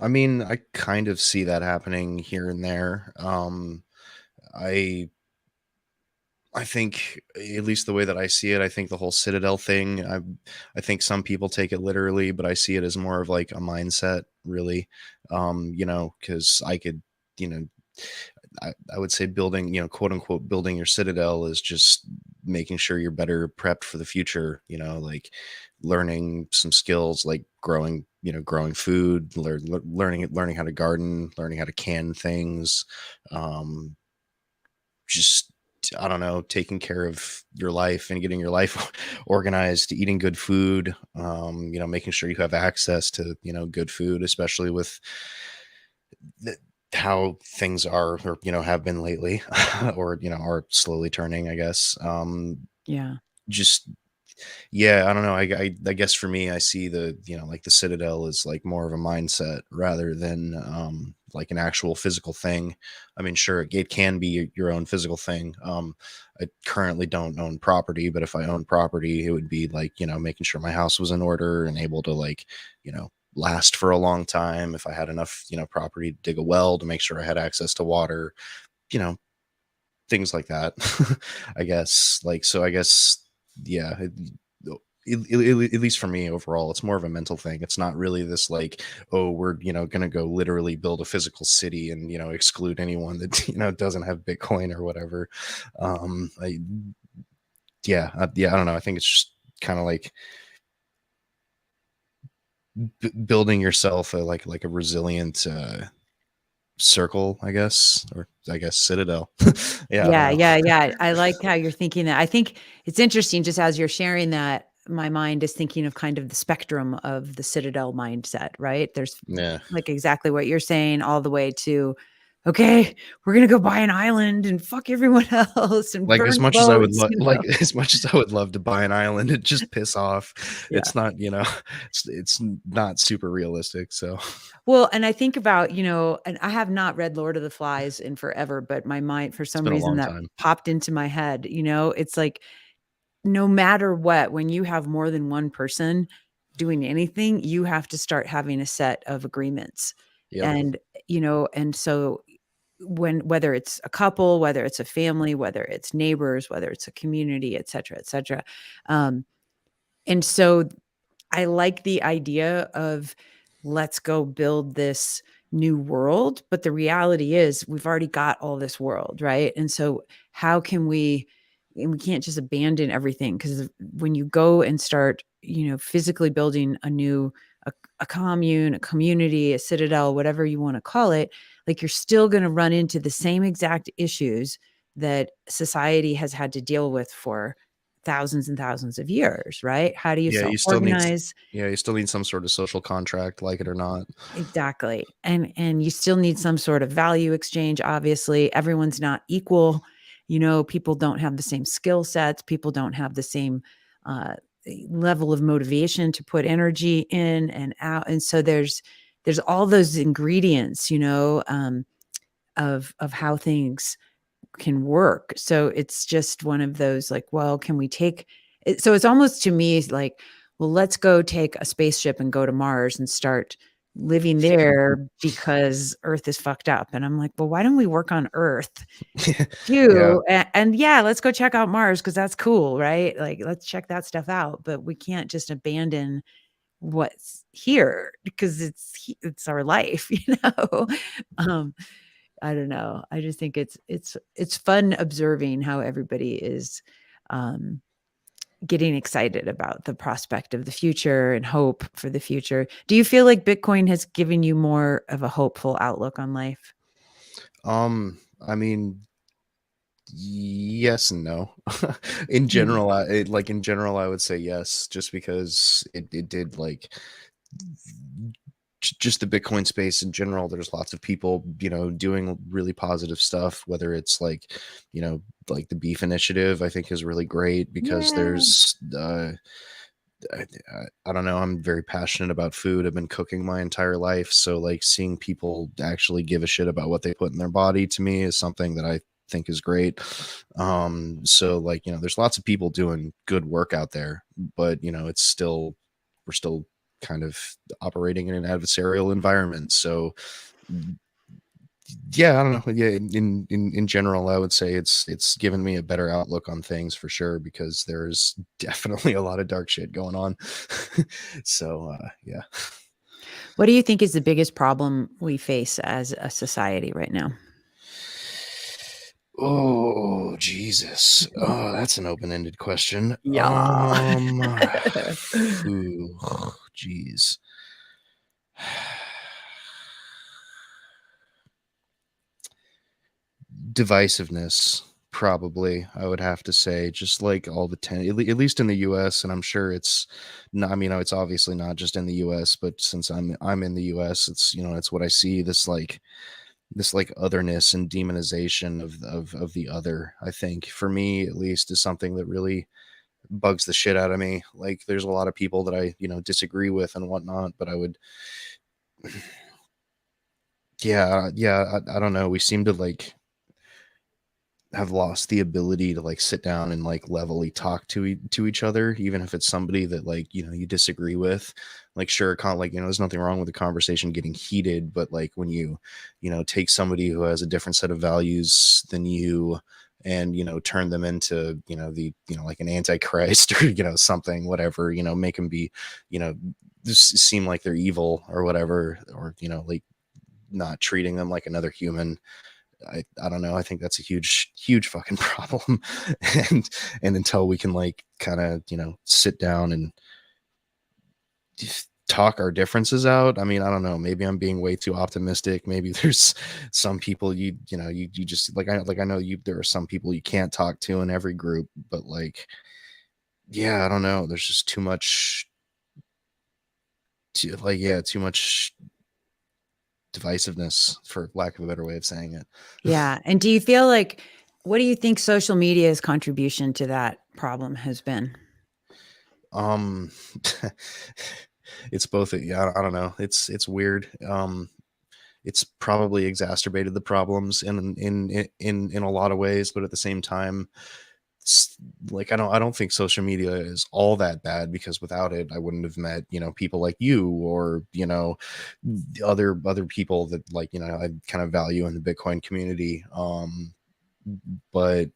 I mean, I kind of see that happening here and there. I I think, at least the way that I see it, I think the whole Citadel thing, I think some people take it literally, but I see it as more of like a mindset, really. Because I could, you know, I would say building, quote unquote, building your citadel is just making sure you're better prepped for the future, like learning some skills like growing food, learning how to garden, learning how to can things, um, just I don't know, taking care of your life and getting your life organized, eating good food, making sure you have access to, good food, especially with the, how things are or, have been lately or, are slowly turning, I guess. Yeah. Just yeah, I don't know. I guess for me, I see the like the Citadel is like more of a mindset rather than like an actual physical thing. I mean, sure, it can be your own physical thing. I currently don't own property, but if I owned property, it would be like making sure my house was in order and able to like last for a long time. If I had enough property to dig a well to make sure I had access to water, you know things like that. I guess like so. I guess yeah. At least for me overall, it's more of a mental thing. It's not really this like, oh, we're gonna go literally build a physical city and exclude anyone that doesn't have Bitcoin or whatever. I yeah, yeah, I don't know. I think it's just kind of like building yourself like a resilient circle, I guess, or I guess citadel. Yeah, I don't Yeah, know. yeah, yeah. I like how you're thinking that. I think it's interesting just as you're sharing that, my mind is thinking of kind of the spectrum of the Citadel mindset, right? There's Yeah. like exactly what you're saying, all the way to, okay, we're gonna go buy an island and fuck everyone else and Like, as burn much as I would boats, like as much as I would love to buy an island and just piss off, Yeah. it's not, it's not super realistic, so Well, and I think about, and I have not read Lord of the Flies in forever, but my mind, for it's some been a reason, long that time. popped into my head. It's like, no matter what, when you have more than one person doing anything, you have to start having a set of agreements. Yep. And, and so whether it's a couple, whether it's a family, whether it's neighbors, whether it's a community, et cetera, et cetera. Um, and so I like the idea of, let's go build this new world, but the reality is we've already got all this world, right? And so how can and we can't just abandon everything, because when you go and start, physically building a new a commune, a community, a citadel, whatever you want to call it, like you're still going to run into the same exact issues that society has had to deal with for thousands and thousands of years, right? How do you Yeah, you still need self-organize? yeah, you still need some sort of social contract, like it or not. Exactly. And you still need some sort of value exchange. Obviously, everyone's not equal. You know, people don't have the same skill sets, people don't have the same uh level of motivation to put energy in and out. And so there's all those ingredients, you know, of how things can work. So it's just one of those like, well, can we take it? So it's almost to me like, well, let's go take a spaceship and go to Mars and start living there because Earth is fucked up. And I'm like, well, why don't we work on Earth Yeah. too? And yeah, let's go check out Mars because that's cool, right? Like, let's check that stuff out. But we can't just abandon what's here because it's our life, you know. um I don't know. I just think it's fun observing how everybody is um, getting excited about the prospect of the future and hope for the future. Do you feel like Bitcoin has given you more of a hopeful outlook on life? I mean, yes and no. In Mhm. general, in general, I would say yes, just because it did like just the Bitcoin space in general. There's lots of people, doing really positive stuff, whether it's like, like the beef initiative, I think is really great because Yeah. there's, I, I don't know. I'm very passionate about food. I've been cooking my entire life. So like seeing people actually give a shit about what they put in their body to me is something that I think is great. So like, there's lots of people doing good work out there, but we're still kind of operating in an adversarial environment. So yeah, I don't know. Yeah, in general, I would say it's given me a better outlook on things for sure because there's definitely a lot of dark shit going on. So yeah. What do you think is the biggest problem we face as a society right now? Oh Jesus. Oh, that's an open-ended question. Yeah. Phew, jeez. Divisiveness, probably, I would have to say, just like all the at least in the US, and I'm sure it's not, I mean, it's obviously not just in the US, but since I'm in the US, it's what I see, this like otherness and demonization of the other. I think for me at least is something that really bugs the shit out of me. Like there's a lot of people that I disagree with and whatnot, but I would yeah, I don't know, we seem to like have lost the ability to like sit down and like levelly talk to each other, even if it's somebody that like you disagree with. Like sure, like there's nothing wrong with the conversation getting heated, but like when you take somebody who has a different set of values than you and turn them into the like an antichrist or something, whatever, make them be just seem like they're evil or whatever, or like not treating them like another human. I don't know. I think that's a huge fucking problem. and and until we can like kind of, sit down and just talk our differences out. I mean, I don't know. Maybe I'm being way too optimistic. Maybe there's some people you just I know there are some people you can't talk to in every group, but like yeah, I don't know. There's just too much divisiveness for lack of a better way of saying it. Yeah, and do you feel like what do you think social media's contribution to that problem has been? Um, it's both. Yeah, I don't know. It's weird. It's probably exacerbated the problems in a lot of ways, but at the same time, it's like I don't think social media is all that bad because without it, I wouldn't have met people like you or other people that like I kind of value in the Bitcoin community. But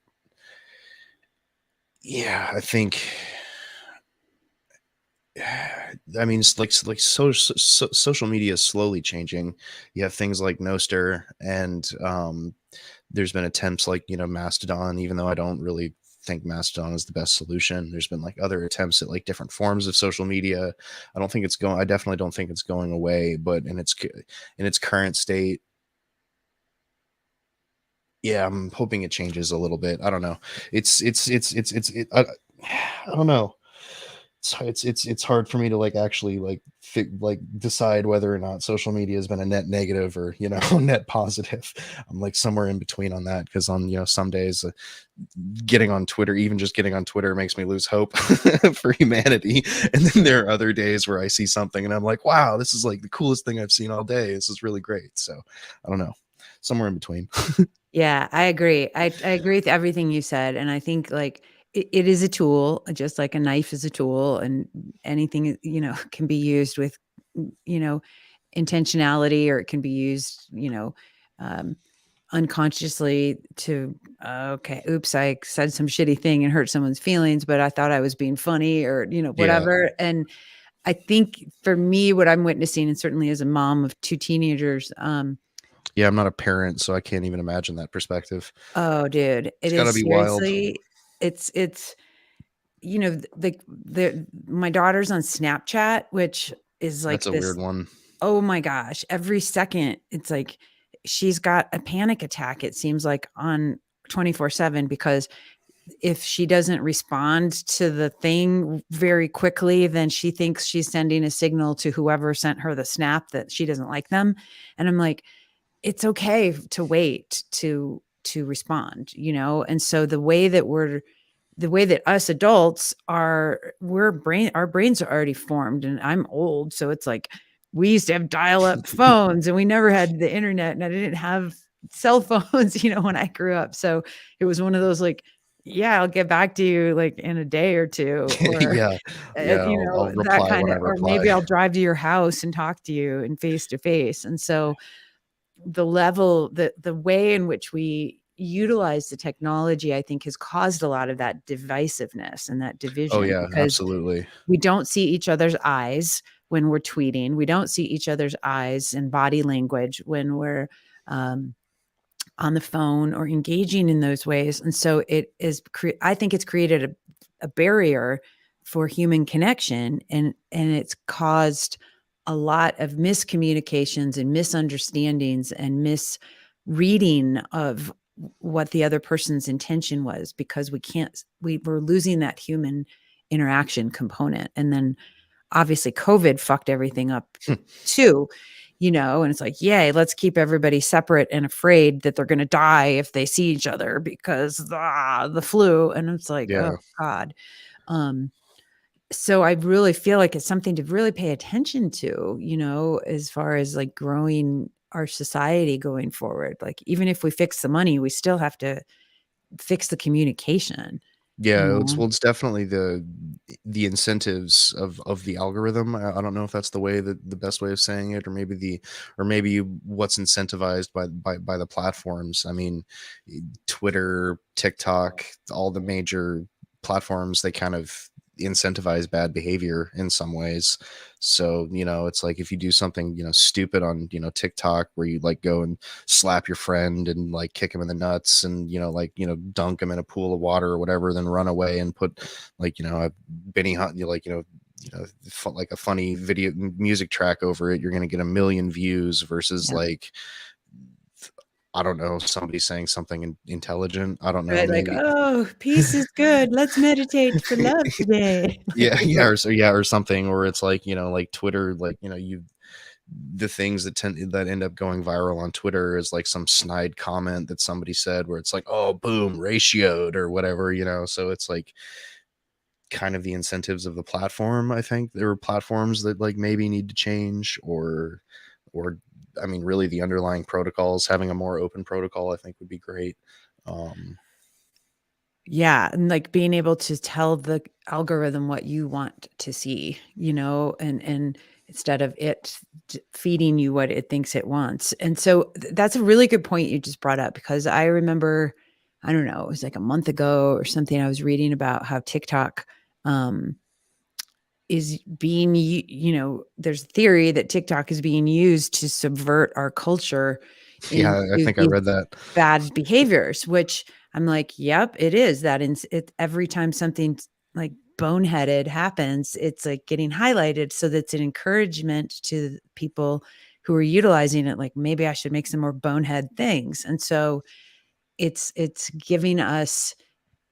yeah, I think I mean, it's like social media is slowly changing. You have things like Noster, and there's been attempts like Mastodon. Even though I don't really think Mastodon is the best solution, there's been like other attempts at like different forms of social media. I don't think it's going. I definitely don't think it's going away. But in its current state, Yeah, I'm hoping it changes a little bit. I don't know. I don't know. It's hard for me to like actually like decide whether or not social media has been a net negative or net positive. I'm like somewhere in between on that because on some days getting on Twitter, even just getting on Twitter makes me lose hope for humanity. And then there are other days where I see something and I'm like, wow, this is like the coolest thing I've seen all day. This is really great. So I don't know, somewhere in between. Yeah, I agree. I agree with everything you said, and I think, like, it is a tool, just like a knife is a tool, and anything, can be used with, you know, intentionality, or it can be used, um, unconsciously to, okay, oops, I said some shitty thing and hurt someone's feelings, but I thought I was being funny, or, Yeah. whatever, and I think for me, what I'm witnessing, and certainly as a mom of 2 teenagers, Yeah, I'm not a parent, so I can't even imagine that perspective. oh, dude, It's it got to is be wild. seriously, it's my daughter's on Snapchat, which is That's like a weird this, one. oh my gosh, every second, it's like she's got a panic attack, it seems like, on 24/7, because if she doesn't respond to the thing very quickly, then she thinks she's sending a signal to whoever sent her the snap that she doesn't like them. And I'm like, it's okay to wait to respond, And so the way that us adults are, our brains are already formed, and I'm old, so it's like we used to have dial-up phones and we never had the internet, and I didn't have cell phones, when I grew up. So it was one of those, like, yeah, I'll get back to you like in a day or two, or Yeah. Yeah, I'll that reply kind when I of, or reply. maybe I'll drive to your house and talk to you in face to face. And so the way in which we utilize the technology, I think, has caused a lot of that divisiveness and that Oh division, yeah, because absolutely. we don't see each other's eyes when we're tweeting. We don't see each other's eyes and body language when we're, um, on the phone or engaging in those ways. And so I think it's created a barrier for human connection, and it's caused a lot of miscommunications and misunderstandings and misreading of what the other person's intention was, because we're losing that human interaction component. And then obviously COVID fucked everything up too, and it's like, yay, let's keep everybody separate and afraid that they're going to die if they see each other because the flu. And it's like, oh Yeah. God. Um, so I really feel like it's something to really pay attention to, as far as like growing our society going forward. Like, even if we fix the money, we still have to fix the communication, you Yeah, know? it's definitely the incentives of the algorithm. I don't know if that's the best way of saying it, or maybe what's incentivized by the platforms. I mean, Twitter, TikTok, all the major platforms, they kind of incentivize bad behavior in some ways. So, it's like if you do something, stupid on, TikTok, where you like go and slap your friend and like kick him in the nuts and dunk him in a pool of water or whatever, then run away and put like a Benny Hunt, like a funny video music track over it, you're going to get a million views versus Yeah. like, I don't know, somebody saying something intelligent. I don't know, Right. Like, maybe. oh, peace is good. Let's meditate for love today. Like, Yeah, it's yeah, like, or something, or it's like like Twitter, like you the things that end up going viral on Twitter is like some snide comment that somebody said where it's like, oh, boom, ratioed or whatever, so it's like kind of the incentives of the platform. I think there are platforms that like maybe need to change, or I mean, really the underlying protocols, having a more open protocol, I think would be great. um yeah, and like being able to tell the algorithm what you want to see, and instead of it feeding you what it thinks it wants. And so that's a really good point you just brought up, because I remember, I don't know, it was like a month ago or something, I was reading about how TikTok, um, is being, there's theory that TikTok is being used to subvert our culture into yeah, I think I these read that. bad behaviors, which I'm like, yep, it is that. It every time something like boneheaded happens, it's like getting highlighted, so that's an encouragement to people who are utilizing it. Like, maybe I should make some more bonehead things. And so it's giving us,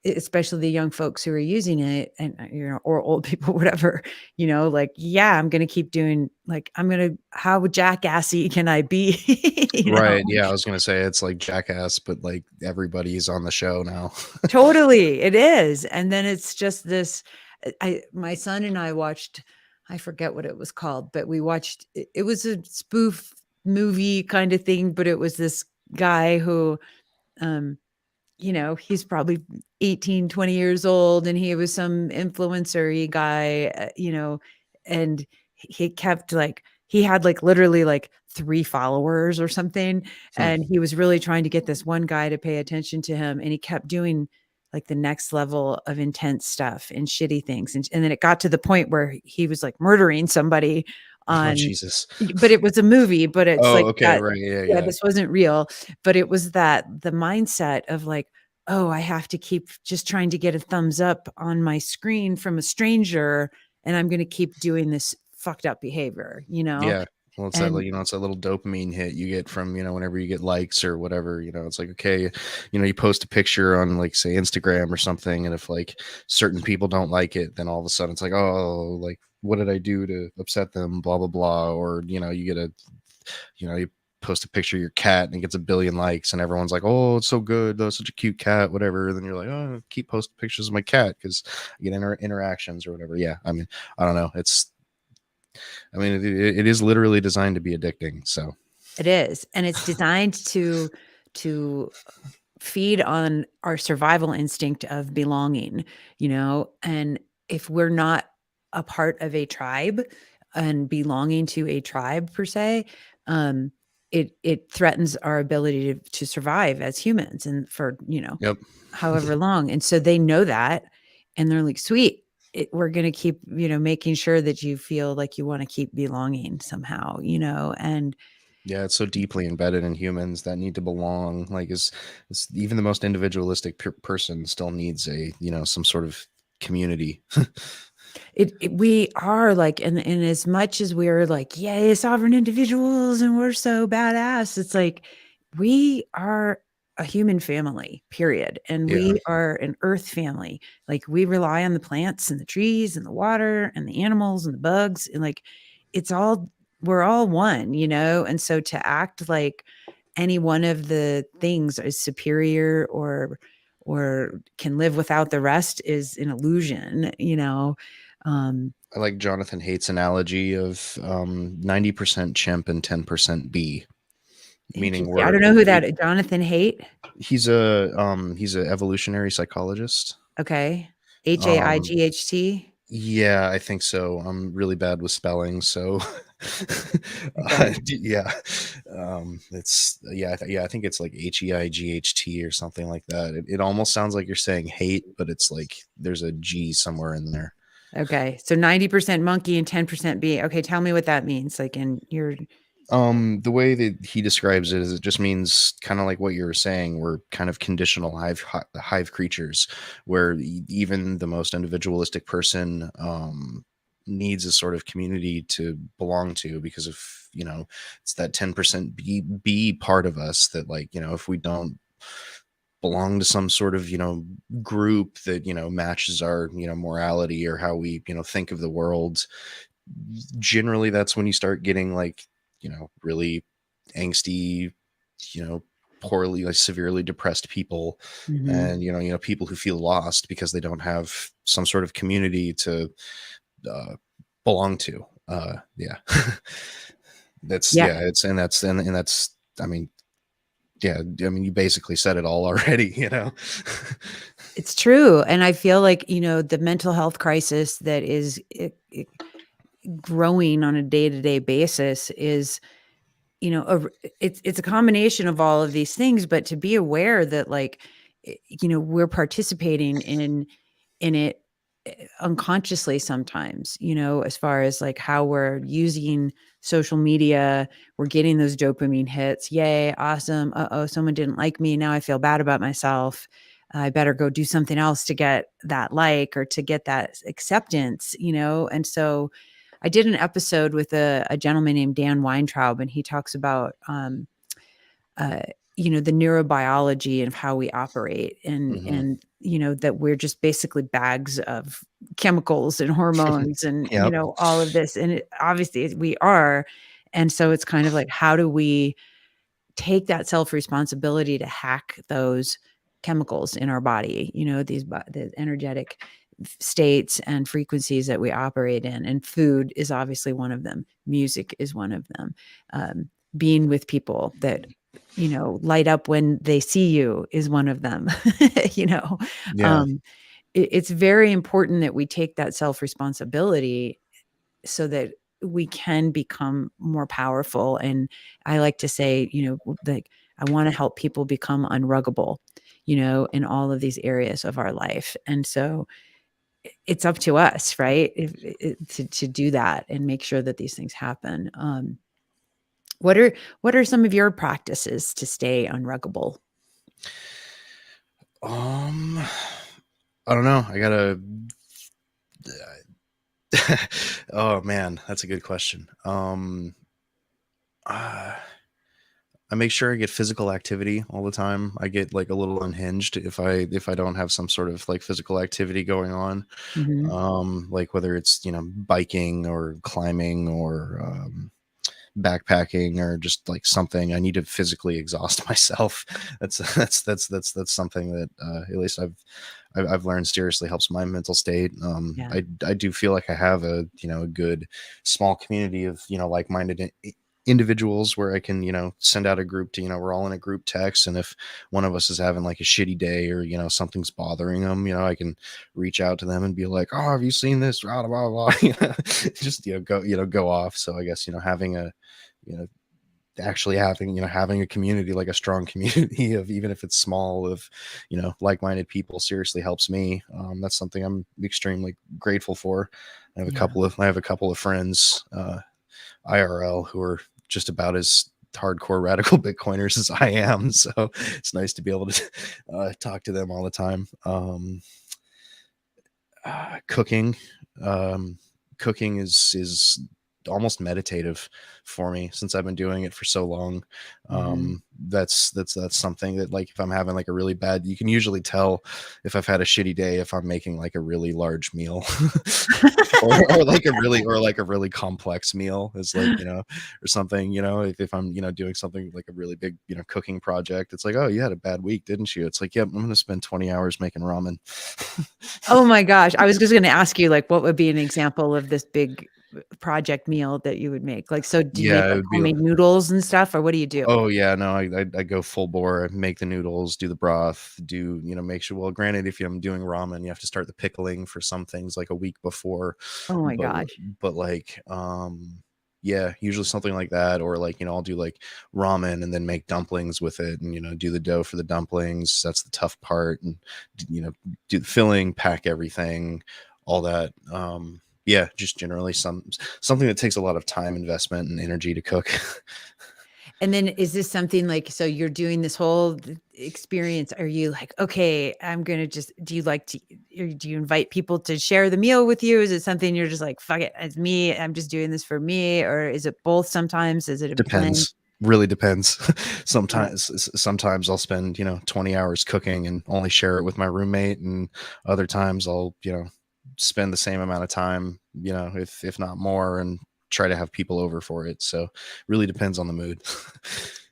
especially the young folks who are using it, and or old people, whatever, like, yeah, I'm gonna keep doing, like, I'm gonna, how jackassy can I be? Right, yeah, I was gonna say it's like Jackass, but, like, everybody's on the show now. Totally, it is, and then it's just this. I My son and I watched, I forget what it was called, but we watched. It was a spoof movie kind of thing, but it was this guy who, um, he's probably 18, 20 years old, and he was some influencer guy, and he kept like, he had like literally like 3 followers or something. Hmm, And he was really trying to get this one guy to pay attention to him. And he kept doing like the next level of intense stuff and shitty things. And then it got to the point where he was like murdering somebody oh, on, Jesus. but it was a movie, but it's Oh, like okay, that. right, yeah, Yeah, yeah. this wasn't real, but it was that the mindset of like, oh, I have to keep just trying to get a thumbs up on my screen from a stranger, and I'm going to keep doing this fucked up behavior, Yeah. Well, it's that, And like, it's that little dopamine hit you get from, whenever you get likes or whatever, it's like, okay, you post a picture on, like, say, Instagram or something, and if, like, certain people don't like it, then all of a sudden it's like, oh, like, what did I do to upset them? Blah, blah, blah. Or, you get you post a picture of your cat and it gets a billion likes and everyone's like, oh, it's so good. That's such a cute cat, whatever. Then you're like, oh, keep posting pictures of my cat because I get interactions or whatever. Yeah. I mean, I don't know. It is literally designed to be addicting. So, it is, and it's designed to feed on our survival instinct of belonging, and if we're not a part of a tribe and belonging to a tribe per se, um, it threatens our ability to survive as humans and for, yep. however long. And so they know that, and they're like, sweet, we're going to keep, making sure that you feel like you want to keep belonging somehow, and Yeah, it's so deeply embedded in humans that need to belong. Like, is even the most individualistic person still needs some sort of community. we are like, and as much as we're like, yay, sovereign individuals, and we're so badass, it's like, we are a human family, period. And Yeah, we are an earth family. Like, we rely on the plants and the trees and the water and the animals and the bugs. And like, it's all, we're all one, And so to act like any one of the things is superior or can live without the rest is an illusion. um, I like Jonathan Haidt's analogy of 90% chimp and 10% bee, meaning Interesting. I don't know who that is. Jonathan Haidt. he's a evolutionary psychologist. Okay. Um, Haight. yeah, I think so. I'm really bad with spelling, so Okay. yeah. It's yeah, yeah. I think it's like Height or something like that. It almost sounds like you're saying hate, but it's like there's a G somewhere in there. Okay. So 90% monkey and 10% bee. Okay. Tell me what that means. Like, in your, The way that he describes it is it just means kind of like what you were saying. We're kind of conditional hive creatures, where even the most individualistic person needs a sort of community to belong to, because of it's that 10% be part of us that, like, if we don't belong to some sort of group that matches our morality or how we think of the world, generally that's when you start getting, like, really angsty, poorly, like, severely depressed people, Mhm. and people who feel lost because they don't have some sort of community to uh, belong to. Yeah. That's Yeah, yeah it's and that's, I mean, yeah, I mean, you basically said it all already. it's true. And I feel like, the mental health crisis that is growing on a day to day basis is, it's a combination of all of these things, but to be aware that, like, we're participating in it unconsciously sometimes, as far as like how we're using social media. We're getting those dopamine hits. Yay, awesome. Uh-oh, someone didn't like me. Now I feel bad about myself. I better go do something else to get that like, or to get that acceptance. And so I did an episode with a gentleman named Dan Weintraub, and he talks about uh, the neurobiology of how we operate, and Hmm. that we're just basically bags of chemicals and hormones and Yep. all of this, and obviously we are. And so it's kind of like, how do we take that self responsibility to hack those chemicals in our body, the energetic states and frequencies that we operate in. And food is obviously one of them. Music is one of them. Um, Being with people that, light up when they see you is one of them. you know, Yeah. um, it's very important that we take that self responsibility so that we can become more powerful. And I like to say, like, I want to help people become unruggable, in all of these areas of our life. And so it's up to us, right? To do that and make sure that these things happen. What are some of your practices to stay unruggable? Um, I don't know. I gotta. Oh man, that's a good question. Uh, I make sure I get physical activity all the time. I get like a little unhinged if I don't have some sort of like physical activity going on. Hmm. Like whether it's biking or climbing or backpacking or just like something. I need to physically exhaust myself. That's something that at least I've learned seriously helps my mental state. Yeah. I do feel like I have a good small community of like-minded individuals where I can send out a group to we're all in a group text, and if one of us is having like a shitty day or something's bothering them, I can reach out to them and be like, oh, have you seen this, blah blah blah. Just go off. So I guess having a you know actually having a community, like a strong community of, even if it's small, of like-minded people seriously helps me. That's something I'm extremely grateful for. Yeah. I have a couple of friends IRL who are just about as hardcore radical Bitcoiners as I am, so it's nice to be able to talk to them all the time. Cooking, um, cooking is almost meditative for me since I've been doing it for so long. Hmm. That's something that, like, if I'm having like a really bad, you can usually tell if I've had a shitty day if I'm making like a really large meal, or like a really complex meal, is like or something. If I'm doing something like a really big cooking project, it's like, oh, you had a bad week, didn't you? It's like, yep, I'm gonna spend 20 hours making ramen. Oh my gosh. I was just going to ask you, like, what would be an example of this big project meal that you would make? Like, so do you make Yeah, it like would be. homemade noodles and stuff, or what do you do? Oh yeah, no, I go full bore. I make the noodles, do the broth, do make sure. Well, granted, if I'm doing ramen, you have to start the pickling for some things like a week before, Oh my but gosh. like yeah, usually something like that, or like I'll do like ramen and then make dumplings with it, and do the dough for the dumplings. That's the tough part, and do the filling, pack everything, all that. Yeah, just generally something that takes a lot of time investment and energy to cook. And then is this something like, so you're doing this whole experience? Are you like, okay, I'm going to just, do you like to, or do you invite people to share the meal with you? Is it something you're just like, fuck it, it's me, I'm just doing this for me? Or is it both sometimes? Is it a blend? Depends. Really depends. Yeah. Sometimes I'll spend, 20 hours cooking and only share it with my roommate, and other times I'll, spend the same amount of time, if not more, and try to have people over for it. So really depends on the mood.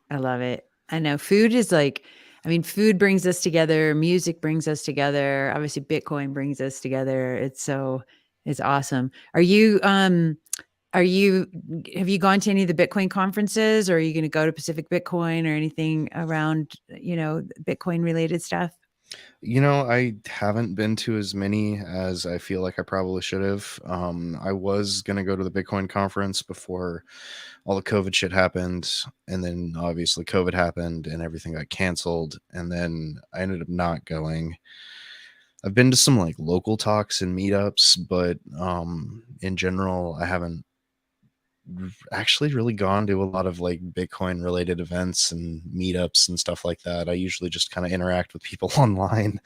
I love it. I know food is like, I mean, food brings us together, music brings us together. Obviously, Bitcoin brings us together. It's awesome. Are you, have you gone to any of the Bitcoin conferences, or are you going to go to Pacific Bitcoin or anything around, Bitcoin related stuff? I haven't been to as many as I feel like I probably should have. I was going to go to the Bitcoin conference before all the COVID shit happened. And then obviously COVID happened and everything got canceled. And then I ended up not going. I've been to some like local talks and meetups, but in general, I haven't actually really gone to a lot of like Bitcoin related events and meetups and stuff like that. I usually just kind of interact with people online.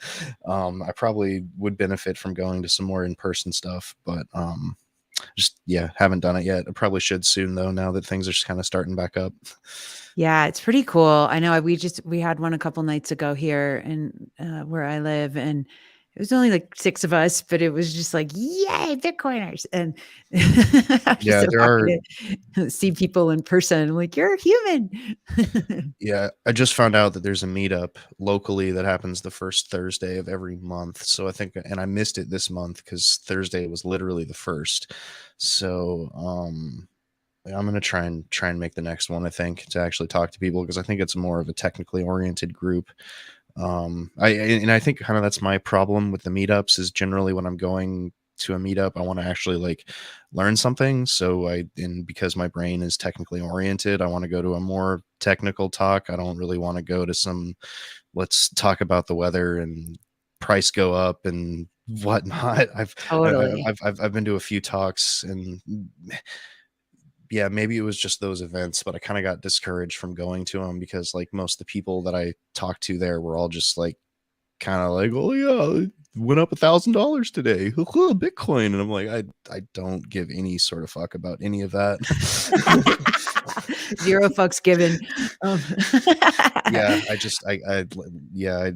I probably would benefit from going to some more in person stuff, but Just yeah, haven't done it yet. I probably should soon though. Now that things are just kind of starting back up. Yeah, it's pretty cool. I know we had one a couple nights ago here in where I live, and it was only like 6 of us, but it was just like, "Yay, Bitcoiners." And I'm just Yeah, so there are. happy to see people in person. I'm like, "You're human." Yeah, I just found out that there's a meetup locally that happens the first Thursday of every month. So I think, and I missed it this month because Thursday was literally the first. So I'm gonna try and make the next one. I think to actually talk to people because I think it's more of a technically oriented group. I think kind of that's my problem with the meetups is generally when I'm going to a meetup, I want to actually like learn something. So and because my brain is technically oriented, I want to go to a more technical talk. I don't really want to go to some let's talk about the weather and price go up and whatnot. Totally. I've been to a few talks and yeah, maybe it was just those events, but I kind of got discouraged from going to them because like most of the people that I talked to there were all just like kind of like, oh yeah, it went up $1,000 today, Bitcoin, and I'm like, I don't give any sort of fuck about any of that. 0 fucks given. Um, Yeah, yeah,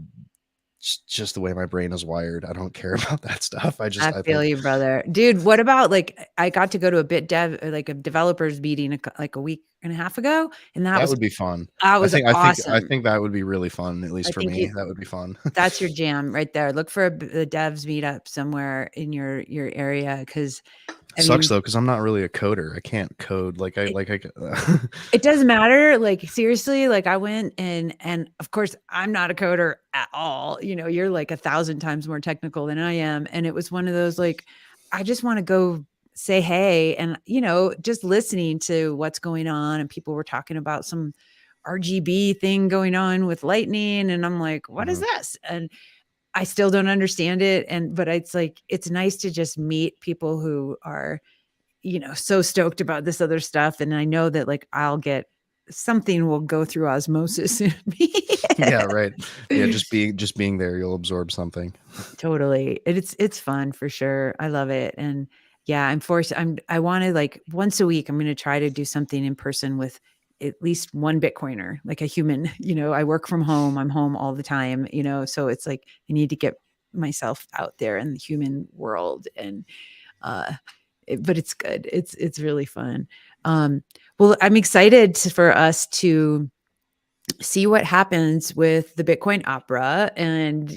just the way my brain is wired. I don't care about that stuff. I I feel think you, brother. Dude, what about like I got to go to a bit dev like a developers meeting like a week and a half ago, and that would be fun. that was I awesome. think that would be really fun, at I least for think me. you That would be fun. that's your jam right there. Look for a devs meetup somewhere in your area because I Sucks mean, though, because I'm not really a coder. I can't code it, like I. it doesn't matter. Like seriously, like I went and of course I'm not a coder at all. You know, you're like 1,000 times more technical than I am, and it was one of those like I just want to go say hey, and just listening to what's going on, and people were talking about some RGB thing going on with lightning, and I'm like, what is Mhm. this? And I still don't understand it. But it's like, it's nice to just meet people who are, so stoked about this other stuff. And I know that like I'll get something will go through osmosis in me. Yeah, right. Yeah, just being there, you'll absorb something. Totally. It's fun for sure. I love it. And yeah, I want to like once a week, I'm going to try to do something in person with at least one Bitcoiner, like a human. I work from home. I'm home all the time, so it's like I need to get myself out there in the human world. And uh but it's good. It's really fun. Well, I'm excited for us to see what happens with the Bitcoin opera and,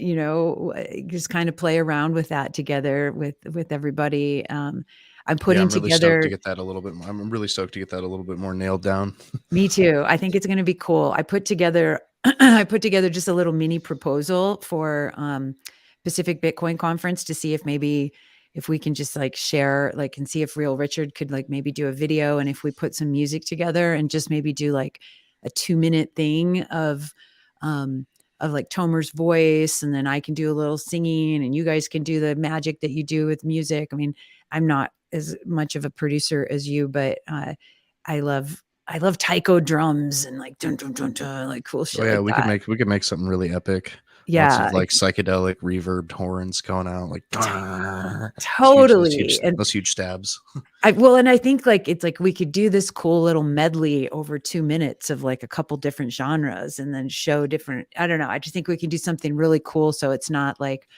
just kind of play around with that together with everybody. I'm Yeah, putting I'm really stoked to together get that a little bit more. I'm really stoked to get that a little bit more nailed down. Me too. I think it's going to be cool. I put together I put together just a little mini proposal for Pacific Bitcoin conference to see if we can just like share like and see if Real Richard could like maybe do a video, and if we put some music together and just maybe do like a 2-minute thing of like Tomer's voice, and then I can do a little singing and you guys can do the magic that you do with music. I mean, I'm not as much of a producer as you, but I love I love taiko drums and like dun dun dun dun, like cool Oh shit yeah, like that. we could make something really epic. Lots Yeah, of like psychedelic reverbed horns going out, like totally. And those huge stabs. and I think like it's like we could do this cool little medley over 2 minutes of like a couple different genres and then show different. I don't know. I just think we can do something really cool so it's not like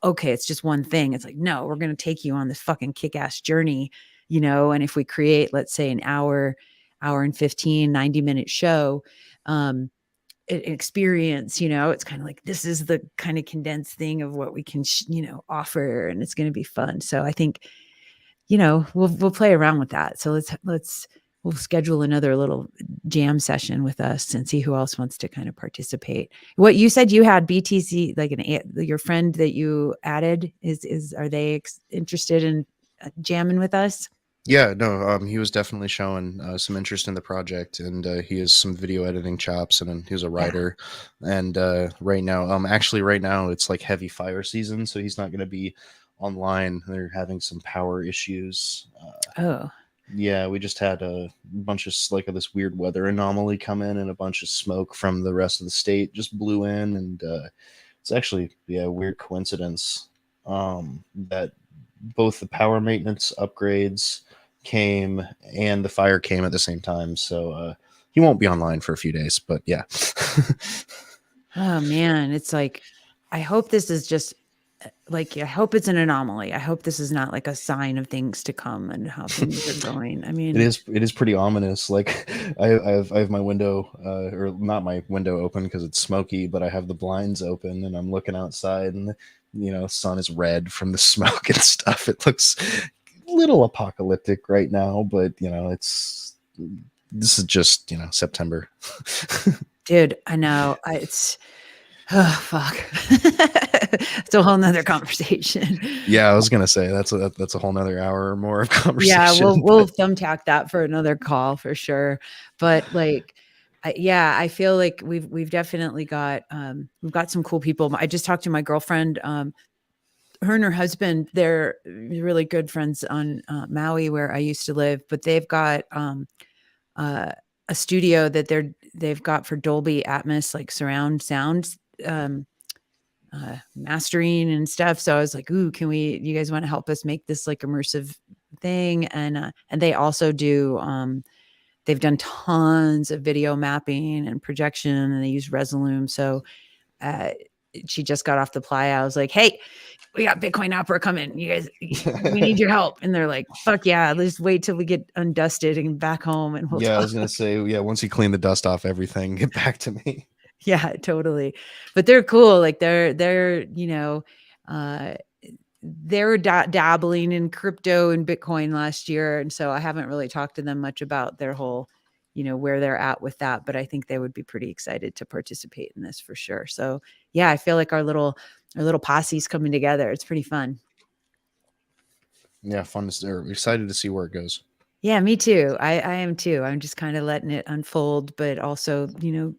okay, it's just one thing. It's like, no, we're going to take you on this fucking kick-ass journey, and if we create, let's say an hour and 15, 90-minute show, um, experience, it's kind of like, this is the kind of condensed thing of what we can, offer, and it's going to be fun. So I think, we'll play around with that. So we'll schedule another little jam session with us and see who else wants to kind of participate. What you said you had BTC, like your friend that you added is are they interested in jamming with us? Yeah, no, he was definitely showing some interest in the project, and he has some video editing chops, and he's a Yeah. writer. And right now, actually, right now it's like heavy fire season, so he's not going to be online. They're having some power issues. Oh, Yeah, we just had a bunch of like this weird weather anomaly come in, and a bunch of smoke from the rest of the state just blew in, and it's actually yeah, a weird coincidence that both the power maintenance upgrades came and the fire came at the same time. So he won't be online for a few days, but yeah. Oh man, it's like I hope this is just like I hope it's an anomaly. I hope this is not like a sign of things to come and how things are going. I It mean, is. It is pretty ominous. Like I have my window, or not my window open because it's smoky, but I have the blinds open and I'm looking outside, and sun is red from the smoke and stuff. It looks a little apocalyptic right now, but this is just September. dude, I know. It's oh fuck. It's a whole nother conversation. Yeah, I was gonna say that's a whole nother hour or more of Yeah, conversation. we'll thumbtack that for another call for sure. But like yeah, I feel like we've definitely got we've got some cool people. I just talked to my girlfriend, her and her husband, they're really good friends on Maui where I used to live, but they've got uh, a studio that they've got for Dolby Atmos, like surround sound um, mastering and stuff. So I was like, "Ooh, you guys want to help us make this like immersive thing?" And they also do. They've done tons of video mapping and projection, and they use Resolume. So uh, she just got off the playa. I was like, "Hey, we got Bitcoin Opera coming. You guys, we need your help." And they're like, "Fuck yeah, let's wait till we get undusted and back home and we'll Yeah, I talk." was gonna say, yeah, once you clean the dust off everything, get back to me. Yeah, totally. But they're cool. Like uh, they're dabbling in crypto and Bitcoin last year. And so I haven't really talked to them much about their whole, where they're at with that. But I think they would be pretty excited to participate in this for sure. So yeah, I feel like our little posse's coming together. It's pretty fun. Yeah, fun to or excited to see where it goes. Yeah, me too. I am too. I'm just kind of letting it unfold, but also,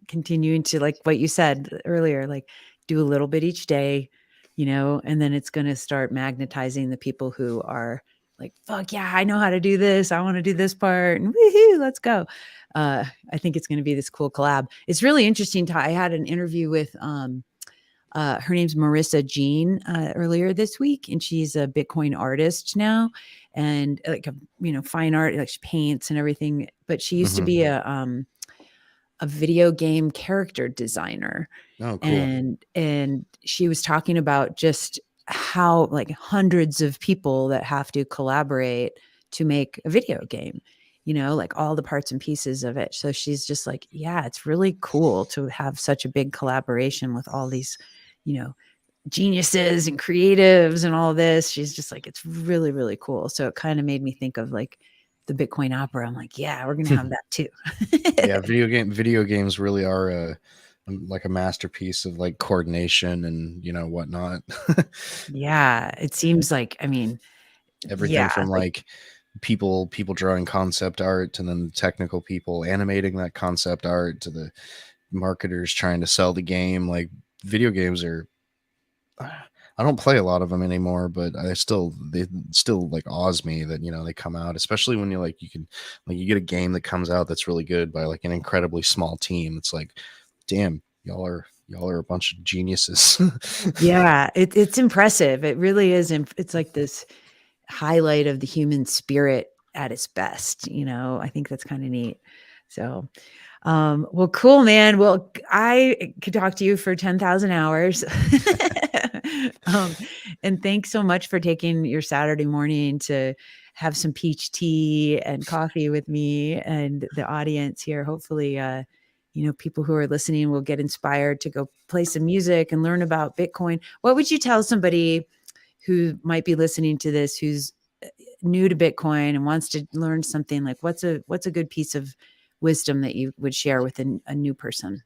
continuing to like what you said earlier, like do a little bit each day, and then it's going to start magnetizing the people who are like, fuck yeah, I know how to do this. I want to do this part and woohoo, let's go. I think it's going to be this cool collab. It's really interesting. I had an interview with, her name's Marissa Jean earlier this week, and she's a Bitcoin artist now, and like fine art, like she paints and everything. But she used to Hmm. be a video game character designer, Oh, cool. and she was talking about just how like hundreds of people that have to collaborate to make a video game, like all the parts and pieces of it. So she's just like, yeah, it's really cool to have such a big collaboration with all these, you know geniuses and creatives and all this. She's just like, it's really, really cool. So it kind of made me think of like the Bitcoin opera. I'm like, yeah, we're going to have that too. Yeah, video games really are like a masterpiece of like coordination and whatnot. Yeah. It seems like, I mean, Everything yeah, from like, like people drawing concept art, and then the technical people animating that concept art, to the marketers trying to sell the game. Like video games are, I don't play a lot of them anymore, but they still like awes me that they come out, especially when you get a game that comes out that's really good by like an incredibly small team. It's like, damn, y'all are a bunch of geniuses. yeah, it's impressive. It really is. It's like this highlight of the human spirit at its best. I think that's kind of neat. So, well, cool, man. Well, I could talk to you for 10,000 hours. um, and thanks so much for taking your Saturday morning to have some peach tea and coffee with me and the audience here. Hopefully, people who are listening will get inspired to go play some music and learn about Bitcoin. What would you tell somebody who might be listening to this who's new to Bitcoin and wants to learn something? Like what's a good piece of wisdom that you would share with a new person?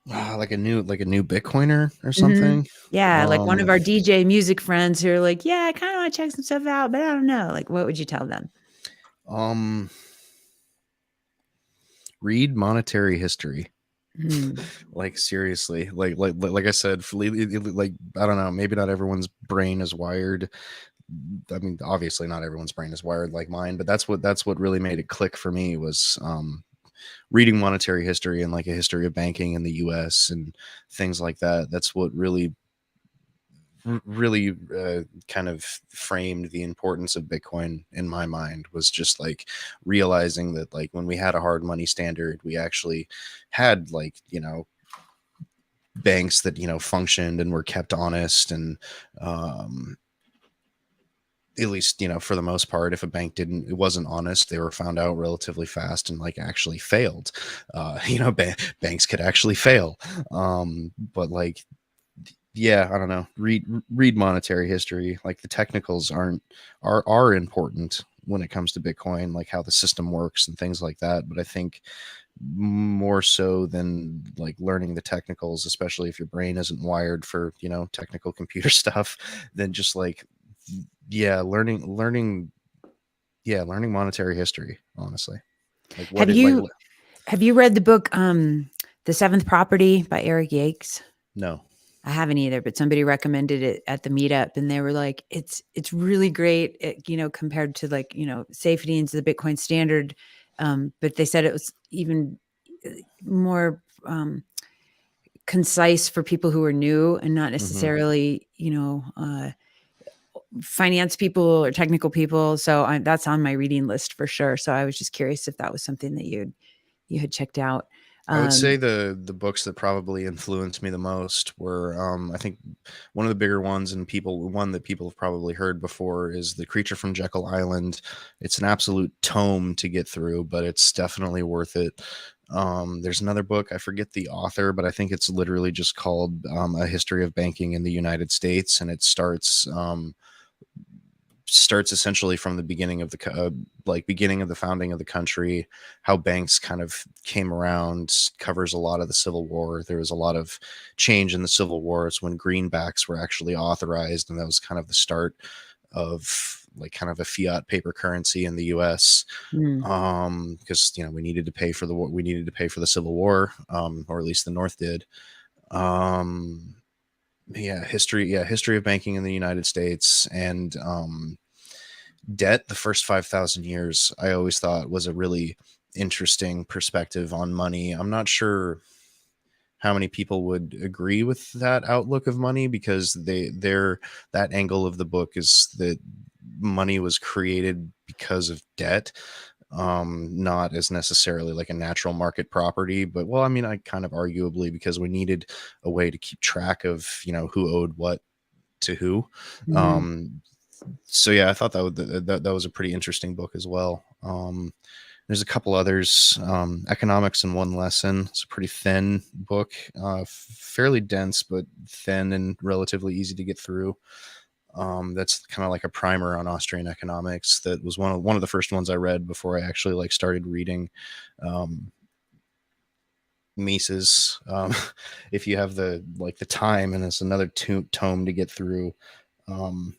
Like a new Bitcoiner or Mhm. something. Yeah, like one of Um, our DJ music friends who are like, "Yeah, I kinda wanna check some stuff out, but I don't know." Like, what would you tell them? um, read monetary history. Mm. Like seriously, like I said, like I don't know, maybe not everyone's brain is wired. I mean, obviously not everyone's brain is wired like mine, but that's what really made it click for me was reading monetary history and like a history of banking in the U.S. and things like that. That's what really really kind of framed the importance of Bitcoin in my mind was just like realizing that like when we had a hard money standard, we actually had like, banks that, functioned and were kept honest. And um, at least, for the most part, if a bank it wasn't honest, they were found out relatively fast and like actually failed. Banks could actually fail. But like, yeah, I don't know. Read monetary history. Like the technicals are important when it comes to Bitcoin, like how the system works and things like that. But I think more so than like learning the technicals, especially if your brain isn't wired for, technical computer stuff, than just like, yeah, learning monetary history, honestly. Like what Have it like you have you read the book The Seventh Property by Eric Yakes? no. I haven't either, but somebody recommended it at the meetup and they were like, it's really great, compared to like, safety into the Bitcoin standard. But they said it was even more concise for people who are new and not Hmm. necessarily, finance people or technical people. So that's on my reading list for sure. So I was just curious if that was something that you had checked out. I would say Um, the books that probably influenced me the most were I think one of the bigger ones, and one that people have probably heard before, is The Creature from Jekyll Island. It's an absolute tome to get through, but it's definitely worth it. There's another book, I forget the author, but I think it's literally just called A History of Banking in the United States, and it starts essentially from the beginning of beginning of the founding of the country, how banks kind of came around, covers a lot of the Civil War. There was a lot of change in the Civil War. It's when greenbacks were actually authorized, and that was kind of the start of like kind of a fiat paper currency in the US. mm. Because we needed to pay for the war, we needed to pay for the Civil War, or at least the North did. um history of banking in the United States. And debt, the first 5,000 years, I always thought was a really interesting perspective on money. I'm not sure how many people would agree with that outlook of money, because they're that angle of the book is that money was created because of debt, not as necessarily like a natural market property. But well, I mean, I kind of arguably, because we needed a way to keep track of who owed what to who. Mhm. um so yeah, I thought that was a pretty interesting book as well. There's a couple others. Economics in One Lesson. It's a pretty thin book, fairly dense, but thin and relatively easy to get through. That's kind of like a primer on Austrian economics. That was one of the first ones I read before I actually like started reading um, Mises. If you have the time, and it's another tome to get through,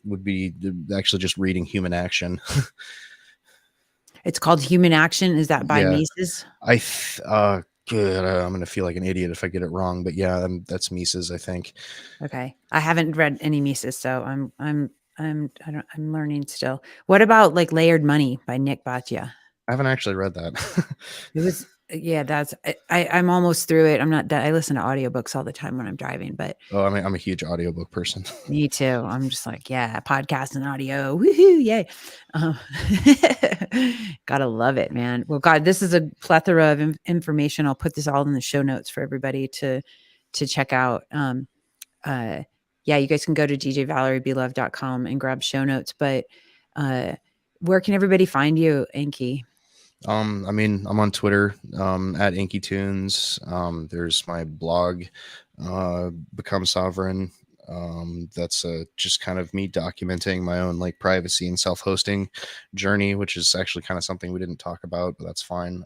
would be actually just reading Human Action. It's called Human Action. Is that by Yeah, Mises? good. I'm gonna feel like an idiot if I get it wrong, but yeah, that's Mises, I think. Okay. I haven't read any Mises, so I'm learning still. What about like Layered Money by Nick Bhatia? I haven't actually read that. It was yeah, that's I'm almost through it. I'm not done. I listen to audiobooks all the time when I'm driving, but Oh, I'm a huge audiobook person. me too. I'm just like, yeah, podcast and audio. Woohoo, yay. Um, gotta love it, man. Well, God, this is a plethora of information. I'll put this all in the show notes for everybody to check out. Uh, yeah, you guys can go to djvaleriebeloved.com and grab show notes. But uh, where can everybody find you, Enki? I mean, I'm on Twitter, at Enki Tunes. There's my blog, Become Sovereign. That's just kind of me documenting my own like privacy and self-hosting journey, which is actually kind of something we didn't talk about, but that's fine.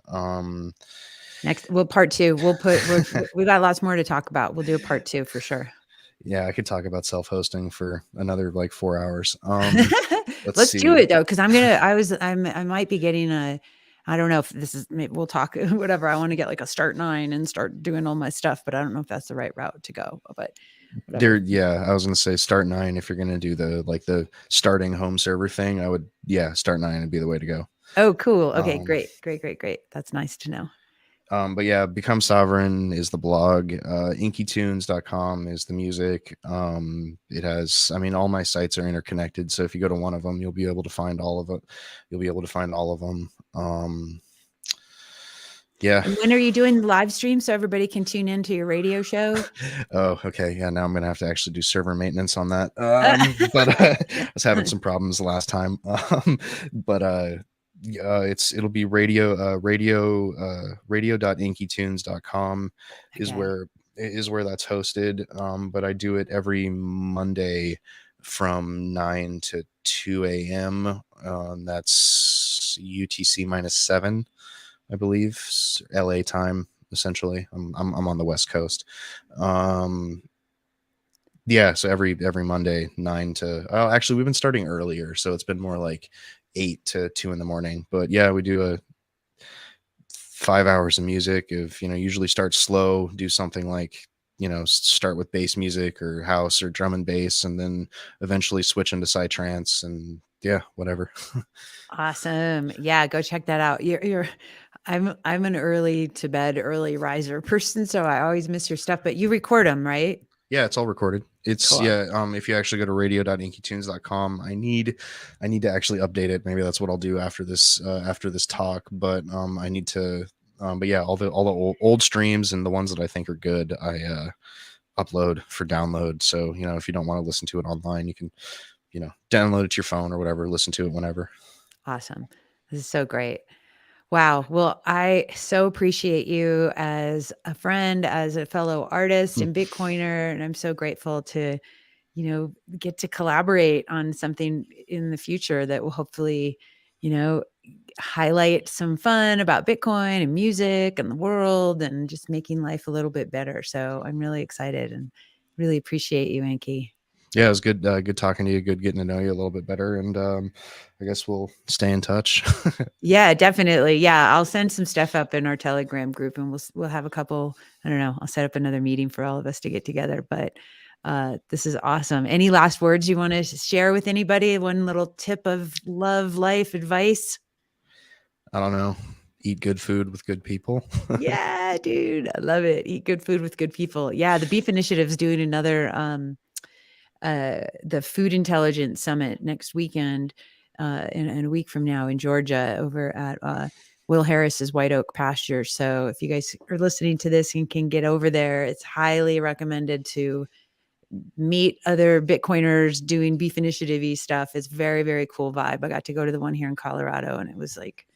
Next, well, part two. We got lots more to talk about. We'll do a part two for sure. Yeah, I could talk about self-hosting for another like 4 hours. Let's Let's do see. it though, because I might be getting a. I don't know if this is. Maybe we'll talk. Whatever. I want to get like a start 9 and start doing all my stuff, but I don't know if that's the right route to go. But There, whatever. yeah, I was gonna say start 9 if you're gonna do the starting home server thing. I would, yeah, start 9 would be the way to go. Oh, cool. Okay, Um, great. That's nice to know. But yeah, Become Sovereign is the blog. Inkytunes.com is the music. It has, I mean, all my sites are interconnected. So if you go to one of them, you'll be able to find all of it. You'll be able to find all of them. Yeah. And when are you doing the live stream so everybody can tune into your radio show? Oh, okay. Yeah. Now I'm going to have to actually do server maintenance on that. But I was having some problems the last time. But it'll be radio.inkytunes.com Okay. is where that's hosted. But I do it every Monday from 9 to 2 a.m. That's UTC -7, I believe, LA time. Essentially, I'm on the West Coast. Um, yeah, so every Monday, 9 to, oh, actually we've been starting earlier, so it's been more like 8 to 2 in the morning. But yeah, we do a 5 hours of music. If usually start slow, do something like start with bass music or house or drum and bass, and then eventually switch into psytrance and yeah, whatever. Awesome. Yeah, go check that out. I'm an early to bed, early riser person, so I always miss your stuff, but you record them, right? Yeah, it's all recorded. It's Cool. yeah. If you actually go to radio.inkytunes.com, I need to actually update it. Maybe that's what I'll do after this talk. But I need to. But yeah, all the old streams and the ones that I think are good, I upload for download. So if you don't want to listen to it online, you can download it to your phone or whatever. Listen to it whenever. Awesome. This is so great. Wow. Well, I so appreciate you as a friend, as a fellow artist Hmm. and Bitcoiner, and I'm so grateful to, get to collaborate on something in the future that will hopefully, you know, highlight some fun about Bitcoin and music and the world and just making life a little bit better. So I'm really excited and really appreciate you, Enki. Yeah, it was good. Good talking to you. Good getting to know you a little bit better. And I guess we'll stay in touch. Yeah, definitely. Yeah, I'll send some stuff up in our Telegram group, and we'll have a couple. I don't know. I'll set up another meeting for all of us to get together. But this is awesome. Any last words you want to share with anybody? One little tip of love, life advice. I don't know. Eat good food with good people. Yeah, dude, I love it. Eat good food with good people. Yeah, the Beef Initiative's doing another the Food Intelligence Summit next weekend, in a week from now in Georgia over at Will Harris's White Oak Pasture. So if you guys are listening to this and can get over there, it's highly recommended to meet other Bitcoiners doing beef initiative stuff. It's very, very cool vibe. I got to go to the one here in Colorado, and it was like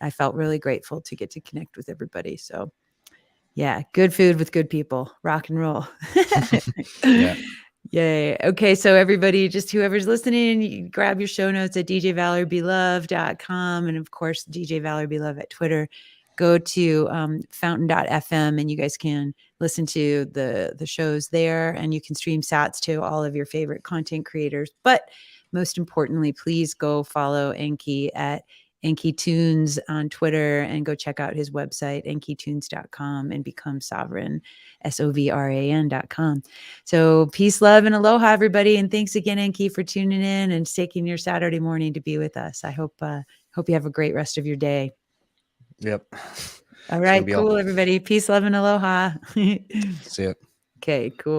I felt really grateful to get to connect with everybody. So yeah, good food with good people. Rock and roll. Yeah. Yay. Okay. So everybody, just whoever's listening, you grab your show notes at djvaleriebeloved.com. And of course, DJ Valerie Beloved at Twitter. Go to fountain.fm and you guys can listen to the shows there, and you can stream sats to all of your favorite content creators. But most importantly, please go follow Enki at Enki Tunes on Twitter and go check out his website, enkytunes.com, and become sovereign, SOVRAN.com. So peace, love, and aloha, everybody. And thanks again, Enki, for tuning in and taking your Saturday morning to be with us. I hope you have a great rest of your day. Yep. All It's gonna right, be all. cool, everybody. Peace, love, and aloha. See it. Okay, cool.